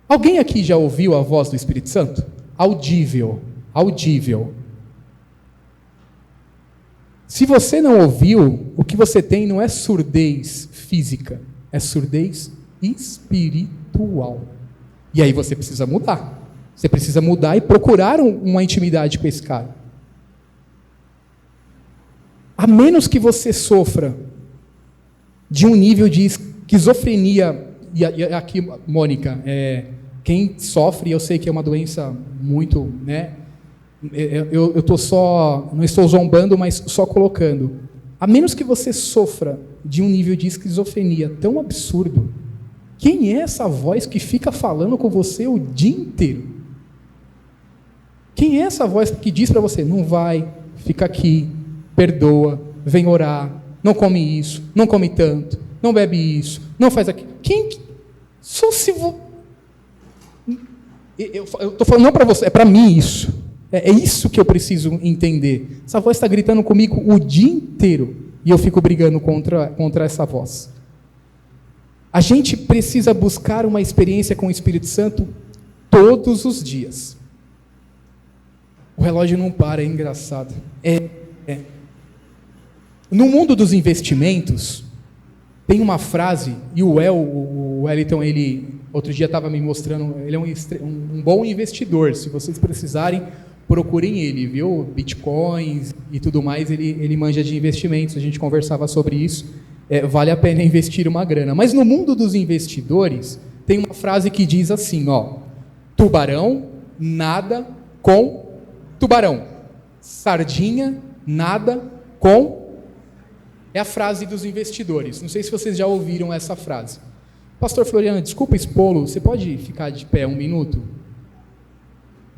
Alguém aqui já ouviu a voz do Espírito Santo? Audível, audível. Se você não ouviu, o que você tem não é surdez física, é surdez espiritual. E aí você precisa mudar. Você precisa mudar e procurar uma intimidade com esse cara. A menos que você sofra de um nível de esquizofrenia, e aqui, Mônica, quem sofre, eu sei que é uma doença muito, né? Eu não estou zombando, mas só colocando. A menos que você sofra de um nível de esquizofrenia tão absurdo, quem é essa voz que fica falando com você o dia inteiro? Quem é essa voz que diz para você, não vai, fica aqui, perdoa, vem orar, não come isso, não come tanto, não bebe isso, não faz aquilo? Só se eu estou falando não para você, é para mim isso. É isso que eu preciso entender. Essa voz está gritando comigo o dia inteiro e eu fico brigando contra essa voz. A gente precisa buscar uma experiência com o Espírito Santo todos os dias. O relógio não para, é engraçado. No mundo dos investimentos, tem uma frase, e o Wellington, ele outro dia estava me mostrando, ele é um bom investidor, se vocês precisarem, procurem ele, viu? Bitcoins e tudo mais, ele manja de investimentos, a gente conversava sobre isso, vale a pena investir uma grana. Mas no mundo dos investidores, tem uma frase que diz assim, tubarão nada com tubarão, sardinha nada com... É a frase dos investidores, não sei se vocês já ouviram essa frase. Pastor Floriano, desculpa expô-lo, você pode ficar de pé um minuto?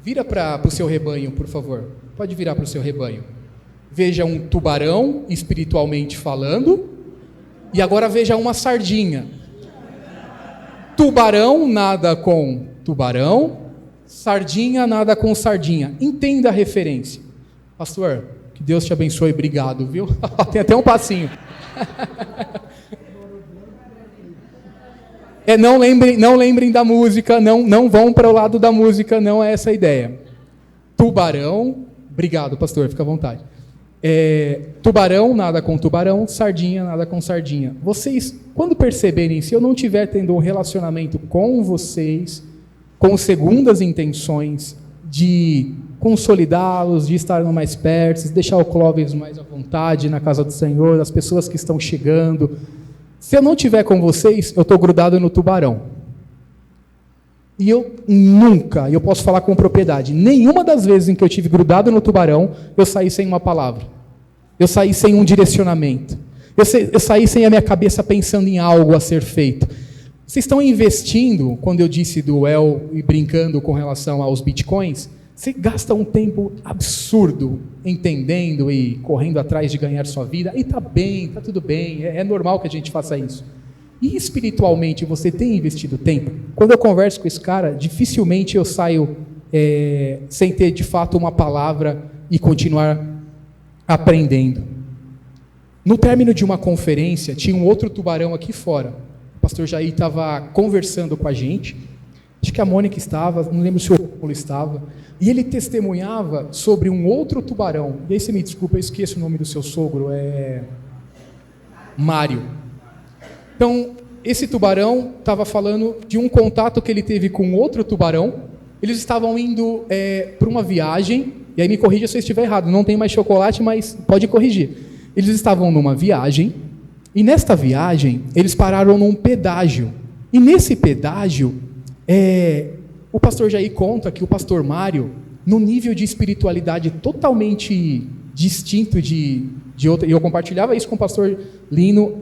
Vira para o seu rebanho, por favor. Pode virar para o seu rebanho. Veja um tubarão, espiritualmente falando, e agora veja uma sardinha. Tubarão nada com tubarão, sardinha nada com sardinha. Entenda a referência. Pastor, que Deus te abençoe, obrigado, viu? Tem até um passinho. Não lembrem da música, não vão para o lado da música, não é essa a ideia. Tubarão, obrigado, pastor, fica à vontade. Tubarão, nada com tubarão, sardinha, nada com sardinha. Vocês, quando perceberem, se eu não estiver tendo um relacionamento com vocês, com segundas intenções, de consolidá-los, de estar mais perto, de deixar o Clóvis mais à vontade na casa do Senhor, as pessoas que estão chegando... Se eu não estiver com vocês, eu estou grudado no tubarão. E eu posso falar com propriedade, nenhuma das vezes em que eu estive grudado no tubarão, eu saí sem uma palavra. Eu saí sem um direcionamento. Eu saí sem a minha cabeça pensando em algo a ser feito. Vocês estão investindo, quando eu disse do El e brincando com relação aos bitcoins, você gasta um tempo absurdo entendendo e correndo atrás de ganhar sua vida, e está bem, está tudo bem, é normal que a gente faça isso. E espiritualmente, você tem investido tempo? Quando eu converso com esse cara, dificilmente eu saio sem ter de fato uma palavra e continuar aprendendo. No término de uma conferência, tinha um outro tubarão aqui fora. O pastor Jair estava conversando com a gente, acho que a Mônica estava, não lembro se o Paulo estava, e ele testemunhava sobre um outro tubarão. E aí você me desculpa, eu esqueço o nome do seu sogro, Mário. Então, esse tubarão estava falando de um contato que ele teve com outro tubarão. Eles estavam indo para uma viagem, e aí me corrija se eu estiver errado, não tem mais chocolate, mas pode corrigir. Eles estavam numa viagem, e nesta viagem, eles pararam num pedágio. E nesse pedágio, o pastor Jair conta que o pastor Mário, num nível de espiritualidade totalmente distinto de outra, e eu compartilhava isso com o pastor Lino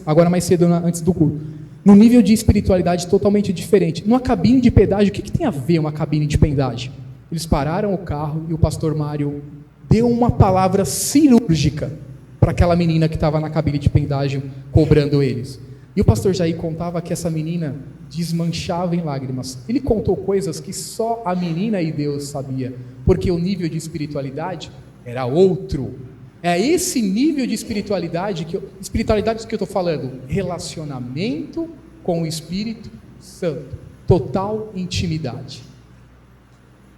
agora mais cedo, antes do culto, num nível de espiritualidade totalmente diferente. Numa cabine de pedágio, o que tem a ver uma cabine de pedágio? Eles pararam o carro e o pastor Mário deu uma palavra cirúrgica para aquela menina que estava na cabine de pedágio cobrando eles. E o pastor Jair contava que essa menina desmanchava em lágrimas. Ele contou coisas que só a menina e Deus sabia, porque o nível de espiritualidade era outro. É esse nível de espiritualidade que eu estou falando. Relacionamento com o Espírito Santo. Total intimidade.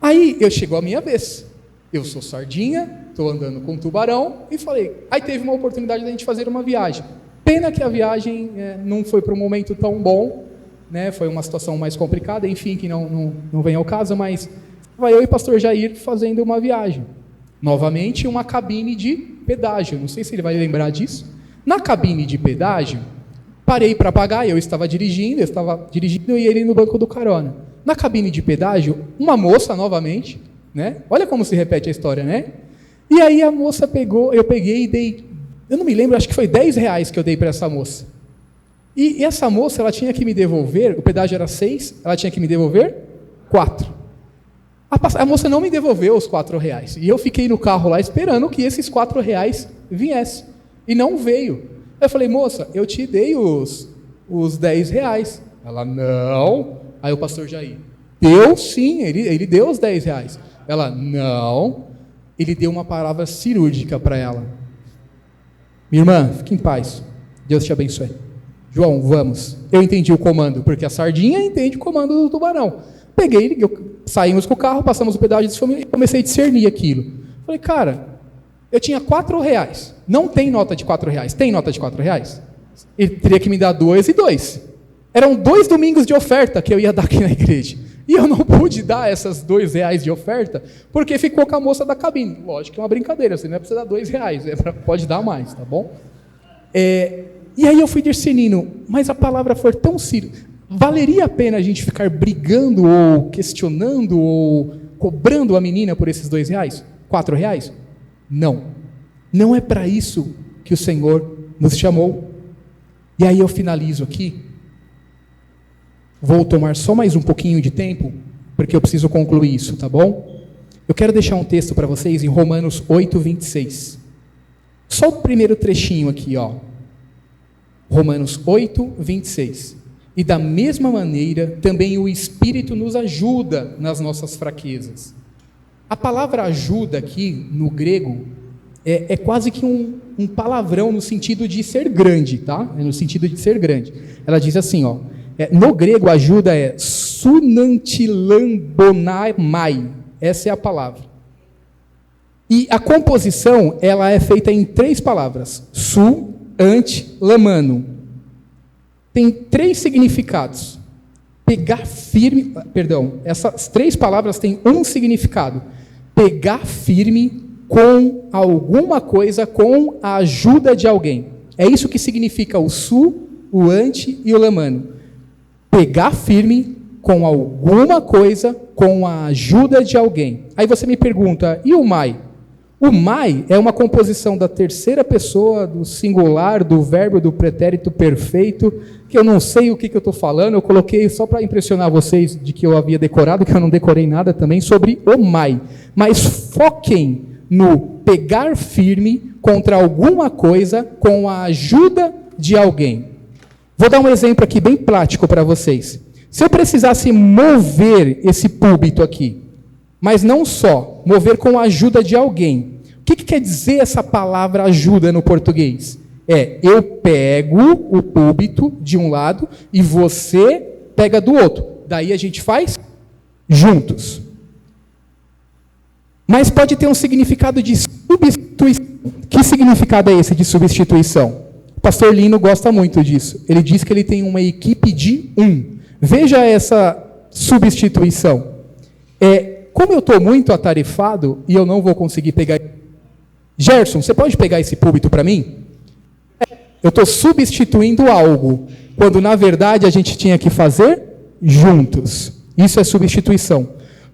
Aí chegou a minha vez. Eu sou sardinha, estou andando com um tubarão e falei. Aí teve uma oportunidade de a gente fazer uma viagem. Pena que a viagem não foi para um momento tão bom, né? Foi uma situação mais complicada, enfim, que não vem ao caso, mas vai eu e o pastor Jair fazendo uma viagem. Novamente, uma cabine de pedágio. Não sei se ele vai lembrar disso. Na cabine de pedágio, parei para pagar, eu estava dirigindo e ele no banco do carona. Na cabine de pedágio, uma moça novamente, né? Olha como se repete a história, né? E aí a moça eu peguei e dei, eu não me lembro, acho que foi R$10 que eu dei para essa moça. E essa moça, ela tinha que me devolver, o pedágio era 6, ela tinha que me devolver 4. A moça não me devolveu os R$4. E eu fiquei no carro lá esperando que esses R$4 viessem. E não veio. Eu falei, moça, eu te dei os R$10. Ela, não. Aí o pastor Jair, deu sim, ele deu os R$10. Ela, não. Ele deu uma palavra cirúrgica para ela. Minha irmã, fique em paz. Deus te abençoe. João, vamos. Eu entendi o comando, porque a sardinha entende o comando do tubarão. Peguei, saímos com o carro, passamos o pedágio e comecei a discernir aquilo. Falei, cara, eu tinha R$4. Não tem nota de R$4. Tem nota de R$4? Ele teria que me dar 2 e 2. Eram 2 domingos de oferta que eu ia dar aqui na igreja. E eu não pude dar essas R$2 de oferta, porque ficou com a moça da cabine. Lógico que é uma brincadeira, você não é para você dar R$2, pode dar mais, tá bom? E aí eu fui discernindo, mas a palavra foi tão cirúrgica. Valeria a pena a gente ficar brigando ou questionando ou cobrando a menina por esses R$2? R$4? Não. Não é para isso que o Senhor nos chamou. E aí eu finalizo aqui. Vou tomar só mais um pouquinho de tempo, porque eu preciso concluir isso, tá bom? Eu quero deixar um texto para vocês em Romanos 8:26. Só o primeiro trechinho aqui, ó. Romanos 8:26. E da mesma maneira, também o Espírito nos ajuda nas nossas fraquezas. A palavra ajuda aqui, no grego, é quase que um palavrão no sentido de ser grande, tá? É no sentido de ser grande. Ela diz assim, ó, no grego ajuda é sunantilambonamai. Essa é a palavra. E a composição, ela é feita em 3 palavras. Su, ante, lamano. Tem 3 significados. Pegar firme, essas 3 palavras têm um significado. Pegar firme com alguma coisa, com a ajuda de alguém. É isso que significa o su, o ante e o lamano. Pegar firme com alguma coisa, com a ajuda de alguém. Aí você me pergunta, e o mai? O mai é uma composição da terceira pessoa, do singular, do verbo, do pretérito perfeito, que eu não sei o que eu estou falando, eu coloquei só para impressionar vocês de que eu havia decorado, que eu não decorei nada também, sobre o mai. Mas foquem no pegar firme contra alguma coisa com a ajuda de alguém. Vou dar um exemplo aqui bem prático para vocês. Se eu precisasse mover esse púlpito aqui, mas não só, mover com a ajuda de alguém. O que quer dizer essa palavra ajuda no português? Eu pego o púlpito de um lado e você pega do outro. Daí a gente faz juntos. Mas pode ter um significado de substituição. Que significado é esse de substituição? O pastor Lino gosta muito disso. Ele diz que ele tem uma equipe de 1. Veja essa substituição. Como eu estou muito atarefado e eu não vou conseguir pegar... Gerson, você pode pegar esse púlpito para mim? Eu estou substituindo algo, quando na verdade a gente tinha que fazer juntos. Isso é substituição.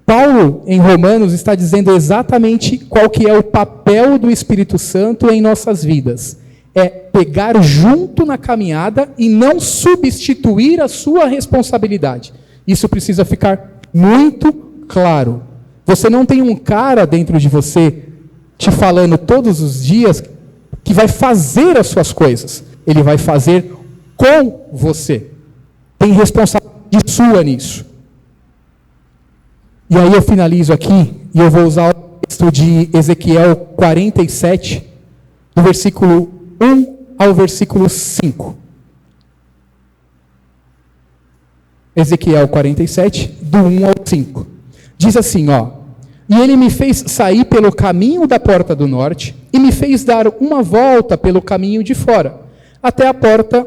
Paulo, em Romanos, está dizendo exatamente qual que é o papel do Espírito Santo em nossas vidas. É pegar junto na caminhada e não substituir a sua responsabilidade. Isso precisa ficar muito claro. Você não tem um cara dentro de você te falando todos os dias que vai fazer as suas coisas. Ele vai fazer com você. Tem responsabilidade sua nisso. E aí eu finalizo aqui, e eu vou usar o texto de Ezequiel 47, do versículo 1 ao versículo 5. Ezequiel 47, do 1 ao 5. Diz assim, e ele me fez sair pelo caminho da porta do norte, e me fez dar uma volta pelo caminho de fora, até a porta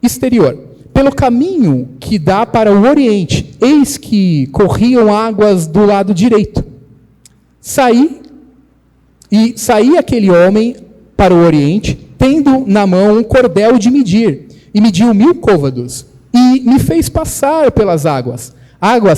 exterior. Pelo caminho que dá para o oriente, eis que corriam águas do lado direito. Saí aquele homem para o oriente, tendo na mão um cordel de medir, e mediu 1000 côvados, e me fez passar pelas águas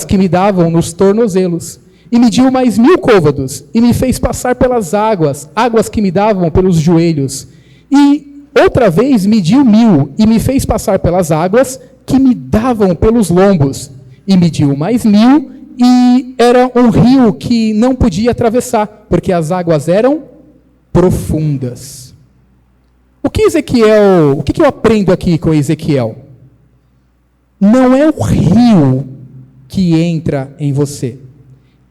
que me davam nos tornozelos. E mediu mais 1000 côvados, e me fez passar pelas águas que me davam pelos joelhos. E outra vez mediu 1000, e me fez passar pelas águas que me davam pelos lombos. E mediu mais 1000, e era um rio que não podia atravessar, porque as águas eram profundas. O que eu aprendo aqui com Ezequiel? Não é o rio que entra em você.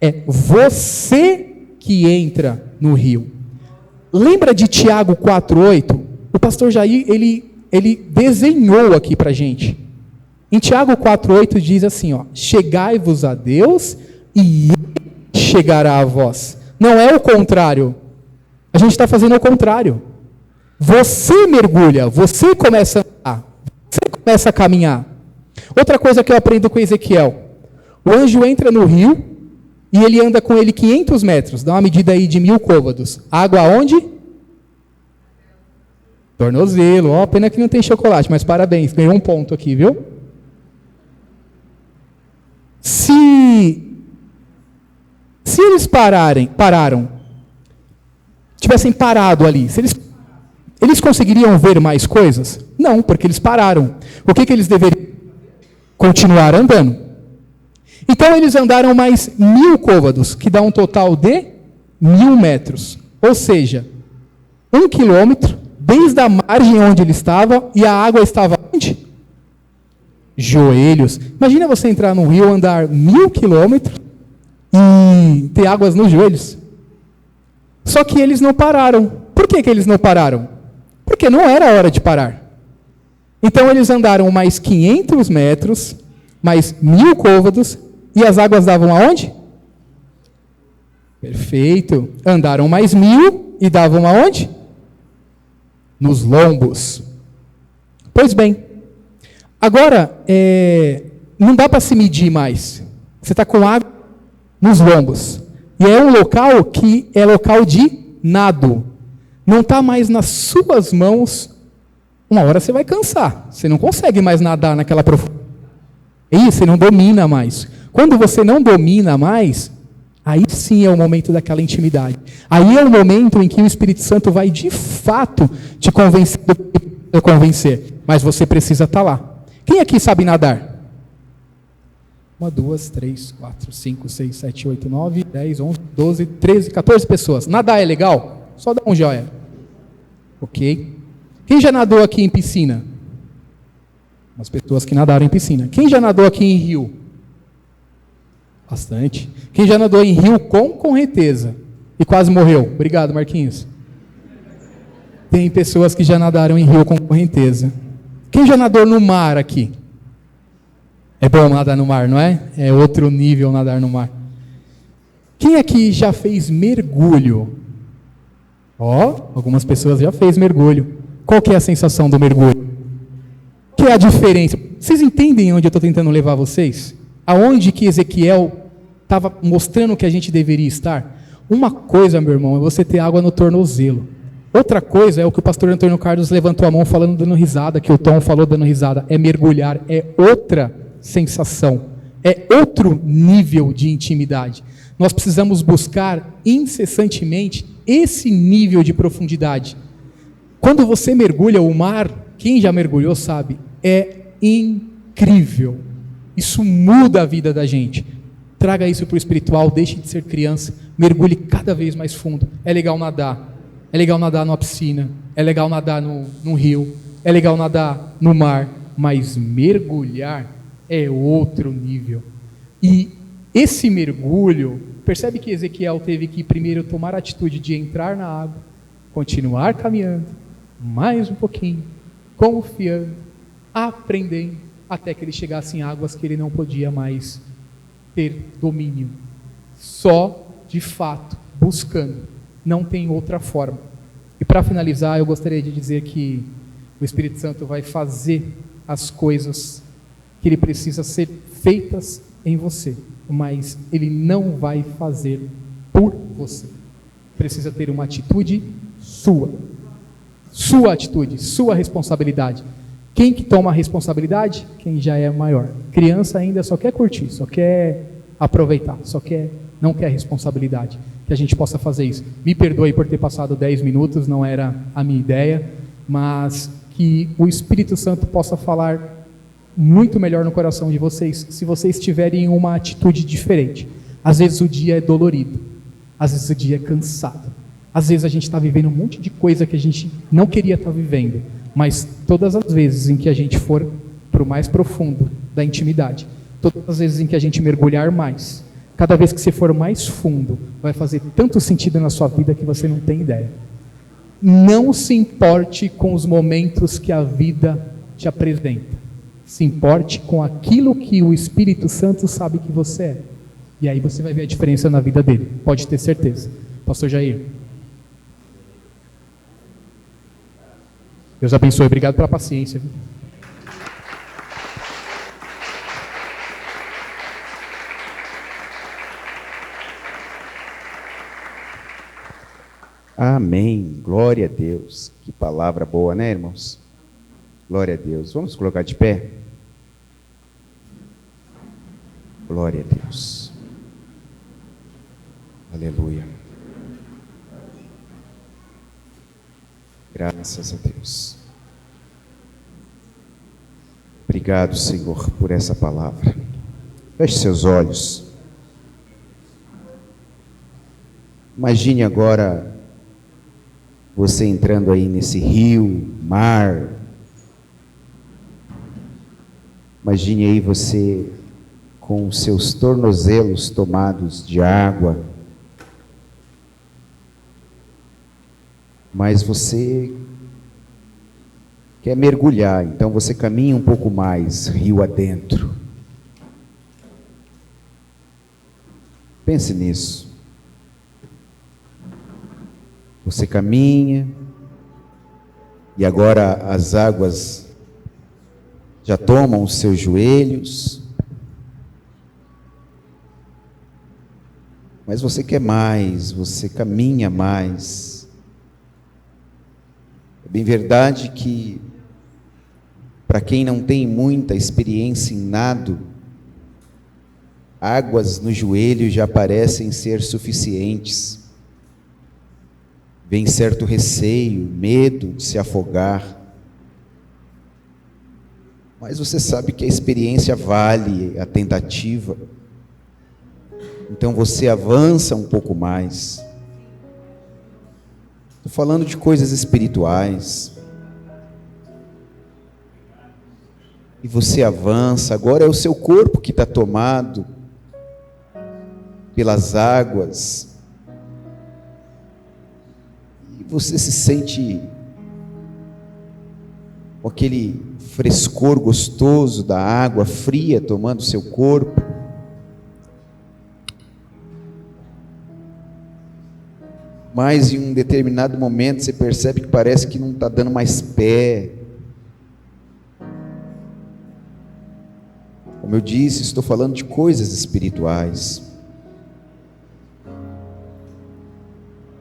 É você que entra no rio. Lembra de Tiago 4,8? O pastor Jair, ele desenhou aqui para a gente. Em Tiago 4,8 diz assim, chegai-vos a Deus e Ele chegará a vós. Não é o contrário. A gente está fazendo o contrário. Você mergulha, você começa a andar, você começa a caminhar. Outra coisa que eu aprendo com Ezequiel. O anjo entra no rio, e ele anda com ele 500 metros, dá uma medida aí de 1000 côvados. Água onde? Tornozelo. Pena que não tem chocolate, mas parabéns, ganhou um ponto aqui, viu? Se eles tivessem parado ali, eles conseguiriam ver mais coisas? Não, porque eles pararam. O que eles deveriam? Continuar andando. Então eles andaram mais 1000 côvados, que dá um total de 1000 metros. Ou seja, 1 quilômetro, desde a margem onde ele estava, e a água estava onde? Joelhos. Imagina você entrar num rio, andar 1000 quilômetros, e ter águas nos joelhos. Só que eles não pararam. Por que eles não pararam? Porque não era hora de parar. Então eles andaram mais 500 metros, mais 1000 côvados, e as águas davam aonde? Perfeito. Andaram mais 1000 e davam aonde? Nos lombos. Pois bem. Agora, não dá para se medir mais. Você está com água nos lombos. E é um local que é local de nado. Não está mais nas suas mãos. Uma hora você vai cansar. Você não consegue mais nadar naquela profundidade. Você não domina mais. Quando você não domina mais, aí sim é o momento daquela intimidade. Aí é o momento em que o Espírito Santo vai de fato te convencer. Mas você precisa estar lá. Quem aqui sabe nadar? 1, 2, 3, 4, 5, 6, 7, 8, 9, 10, 11, 12, 13, 14 pessoas. Nadar é legal? Só dá um joia. Ok. Quem já nadou aqui em piscina? As pessoas que nadaram em piscina. Quem já nadou aqui em rio? Bastante. Quem já nadou em rio com correnteza e quase morreu? Obrigado, Marquinhos. Tem pessoas que já nadaram em rio com correnteza. Quem já nadou no mar aqui? É bom nadar no mar, não é? É outro nível nadar no mar. Quem aqui já fez mergulho? Algumas pessoas já fez mergulho. Qual que é a sensação do mergulho? Que é a diferença? Vocês entendem onde eu estou tentando levar vocês? Aonde que Ezequiel estava mostrando que a gente deveria estar? Uma coisa, meu irmão, é você ter água no tornozelo. Outra coisa é o que o pastor Antônio Carlos levantou a mão falando, dando risada, que o Tom falou dando risada. É mergulhar, é outra sensação, é outro nível de intimidade. Nós precisamos buscar incessantemente esse nível de profundidade. Quando você mergulha o mar, quem já mergulhou sabe, é incrível. Isso muda a vida da gente. Traga isso para o espiritual, deixe de ser criança, mergulhe cada vez mais fundo. É legal nadar numa piscina, é legal nadar num rio, é legal nadar no mar, mas mergulhar é outro nível. E esse mergulho, percebe que Ezequiel teve que primeiro tomar a atitude de entrar na água, continuar caminhando mais um pouquinho, confiando, aprendendo, até que ele chegasse em águas que ele não podia mais ter domínio. Só, de fato, buscando. Não tem outra forma. E para finalizar, eu gostaria de dizer que o Espírito Santo vai fazer as coisas que ele precisa ser feitas em você, mas ele não vai fazer por você. Precisa ter uma atitude sua. Sua atitude, sua responsabilidade. Quem que toma a responsabilidade? Quem já é maior. Criança ainda só quer curtir, só quer aproveitar, não quer responsabilidade. Que a gente possa fazer isso. Me perdoe por ter passado 10 minutos, não era a minha ideia, mas que o Espírito Santo possa falar muito melhor no coração de vocês, se vocês tiverem uma atitude diferente. Às vezes o dia é dolorido, às vezes o dia é cansado, às vezes a gente está vivendo um monte de coisa que a gente não queria estar vivendo, mas todas as vezes em que a gente for para o mais profundo da intimidade, todas as vezes em que a gente mergulhar mais, cada vez que você for mais fundo, vai fazer tanto sentido na sua vida que você não tem ideia. Não se importe com os momentos que a vida te apresenta. Se importe com aquilo que o Espírito Santo sabe que você é. E aí você vai ver a diferença na vida dele. Pode ter certeza. Pastor Jair. Deus abençoe. Obrigado pela paciência. Viu? Amém. Glória a Deus. Que palavra boa, né, irmãos? Glória a Deus. Vamos colocar de pé? Glória a Deus. Aleluia. Graças a Deus. Obrigado, Senhor, por essa palavra. Feche seus olhos. Imagine agora você entrando aí nesse rio, mar. Imagine aí você com os seus tornozelos tomados de água. Mas você quer mergulhar, então você caminha um pouco mais, rio adentro. Pense nisso. Você caminha, e agora as águas já tomam os seus joelhos, mas você quer mais, você caminha mais. É bem verdade que, para quem não tem muita experiência em nado, águas no joelho já parecem ser suficientes. Vem certo receio, medo de se afogar. Mas você sabe que a experiência vale a tentativa. Então você avança um pouco mais. Estou falando de coisas espirituais. E você avança. Agora é o seu corpo que está tomado pelas águas. Você se sente com aquele frescor gostoso da água fria tomando seu corpo. Mas em um determinado momento você percebe que parece que não está dando mais pé. Como eu disse, estou falando de coisas espirituais.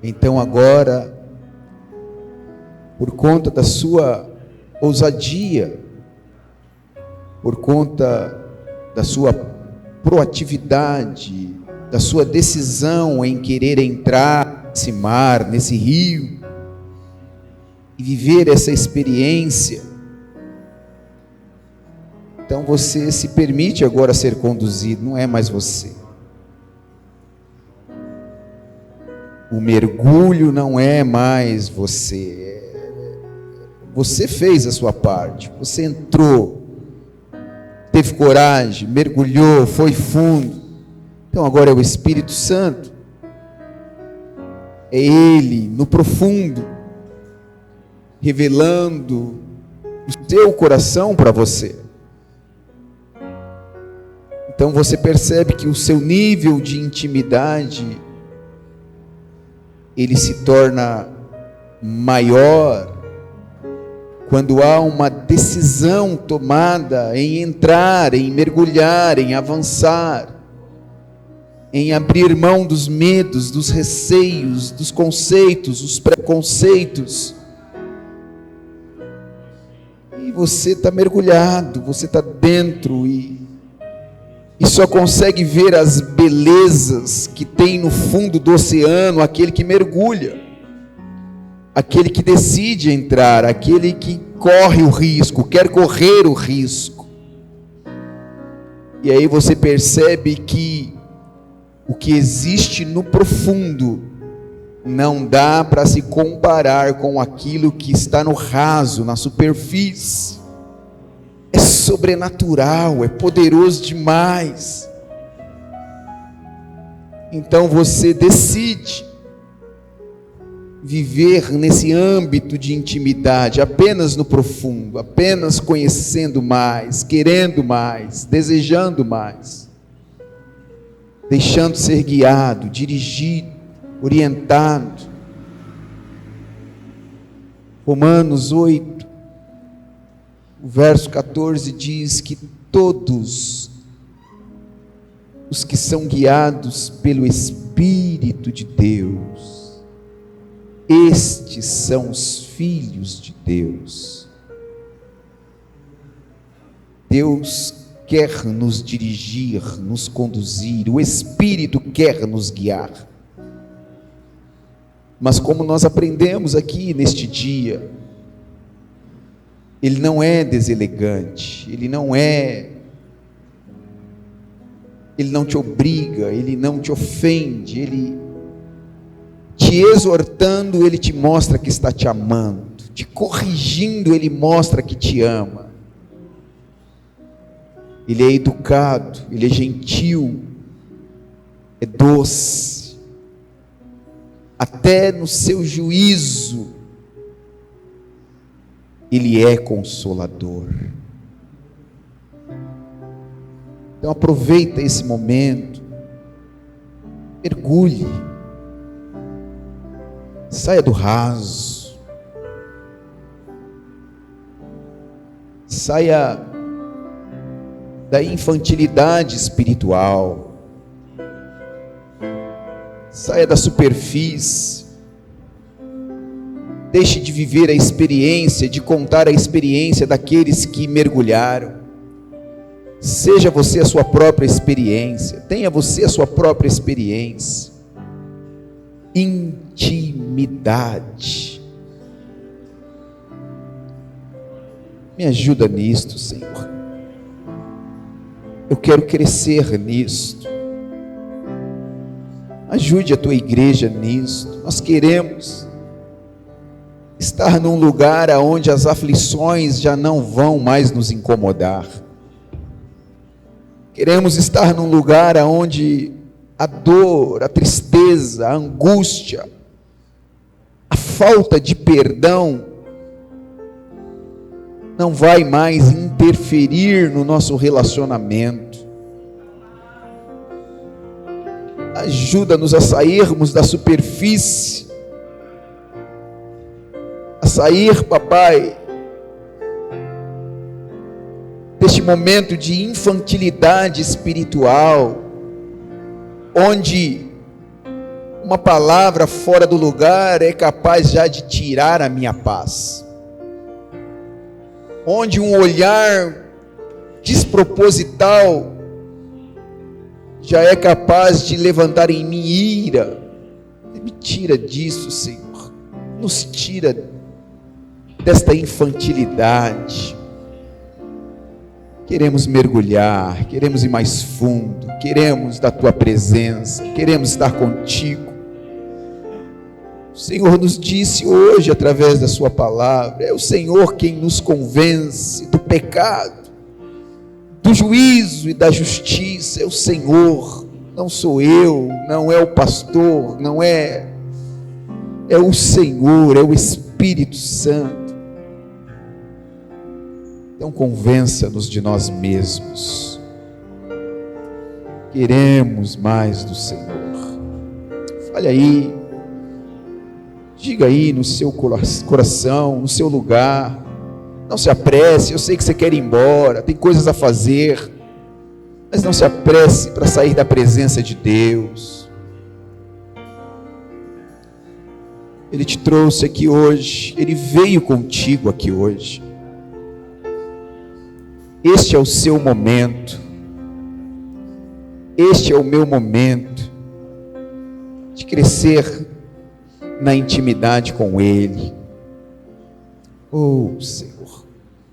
Então agora, por conta da sua ousadia, por conta da sua proatividade, da sua decisão em querer entrar nesse mar, nesse rio, e viver essa experiência, então você se permite agora ser conduzido, não é mais você. O mergulho não é mais você. Você fez a sua parte, você entrou, teve coragem, mergulhou, foi fundo. Então agora é o Espírito Santo, é Ele no profundo, revelando o seu coração para você. Então você percebe que o seu nível de intimidade, ele se torna maior quando há uma decisão tomada em entrar, em mergulhar, em avançar, em abrir mão dos medos, dos receios, dos conceitos, dos preconceitos. E você está mergulhado, você está dentro e só consegue ver as belezas que tem no fundo do oceano aquele que mergulha, aquele que decide entrar, aquele que corre o risco, quer correr o risco. E aí você percebe que o que existe no profundo não dá para se comparar com aquilo que está no raso, na superfície. É sobrenatural, é poderoso demais. Então você decide viver nesse âmbito de intimidade, apenas no profundo, apenas conhecendo mais, querendo mais, desejando mais, deixando ser guiado, dirigido, orientado. Romanos 8, o verso 14 diz que todos os que são guiados pelo Espírito de Deus, estes são os filhos de Deus. Deus quer nos dirigir, nos conduzir, o Espírito quer nos guiar. Mas como nós aprendemos aqui neste dia, Ele não é deselegante, Ele não te obriga, Ele não te ofende, Ele te exortando, Ele te mostra que está te amando, te corrigindo, Ele mostra que te ama. Ele é educado, Ele é gentil, é doce, até no seu juízo, Ele é consolador. Então aproveita esse momento, mergulhe, saia do raso, saia da infantilidade espiritual, saia da superfície, deixe de viver a experiência, de contar a experiência daqueles que mergulharam. Seja você a sua própria experiência, tenha você a sua própria experiência. Intimidade. Me ajuda nisto, Senhor. Eu quero crescer nisto. Ajude a tua igreja nisto. Nós queremos estar num lugar onde as aflições já não vão mais nos incomodar. Queremos estar num lugar onde a dor, a tristeza, a angústia, a falta de perdão não vai mais interferir no nosso relacionamento. Ajuda-nos a sairmos da superfície, a sair, papai, deste momento de infantilidade espiritual, onde uma palavra fora do lugar é capaz já de tirar a minha paz, onde um olhar desproposital já é capaz de levantar em mim ira. Me tira disso, Senhor, nos tira desta infantilidade. Queremos mergulhar, queremos ir mais fundo, queremos da tua presença, queremos estar contigo. O Senhor nos disse hoje através da sua palavra, é o Senhor quem nos convence do pecado, do juízo e da justiça. É o Senhor, não sou eu, não é o pastor, não é o Senhor, é o Espírito Santo. Então convença-nos de nós mesmos. Queremos mais do Senhor. Fale aí, diga aí no seu coração, no seu lugar. Não se apresse, eu sei que você quer ir embora, tem coisas a fazer, mas não se apresse para sair da presença de Deus. Ele te trouxe aqui hoje, Ele veio contigo aqui hoje. Este é o seu momento, este é o meu momento de crescer na intimidade com Ele. Oh, Senhor,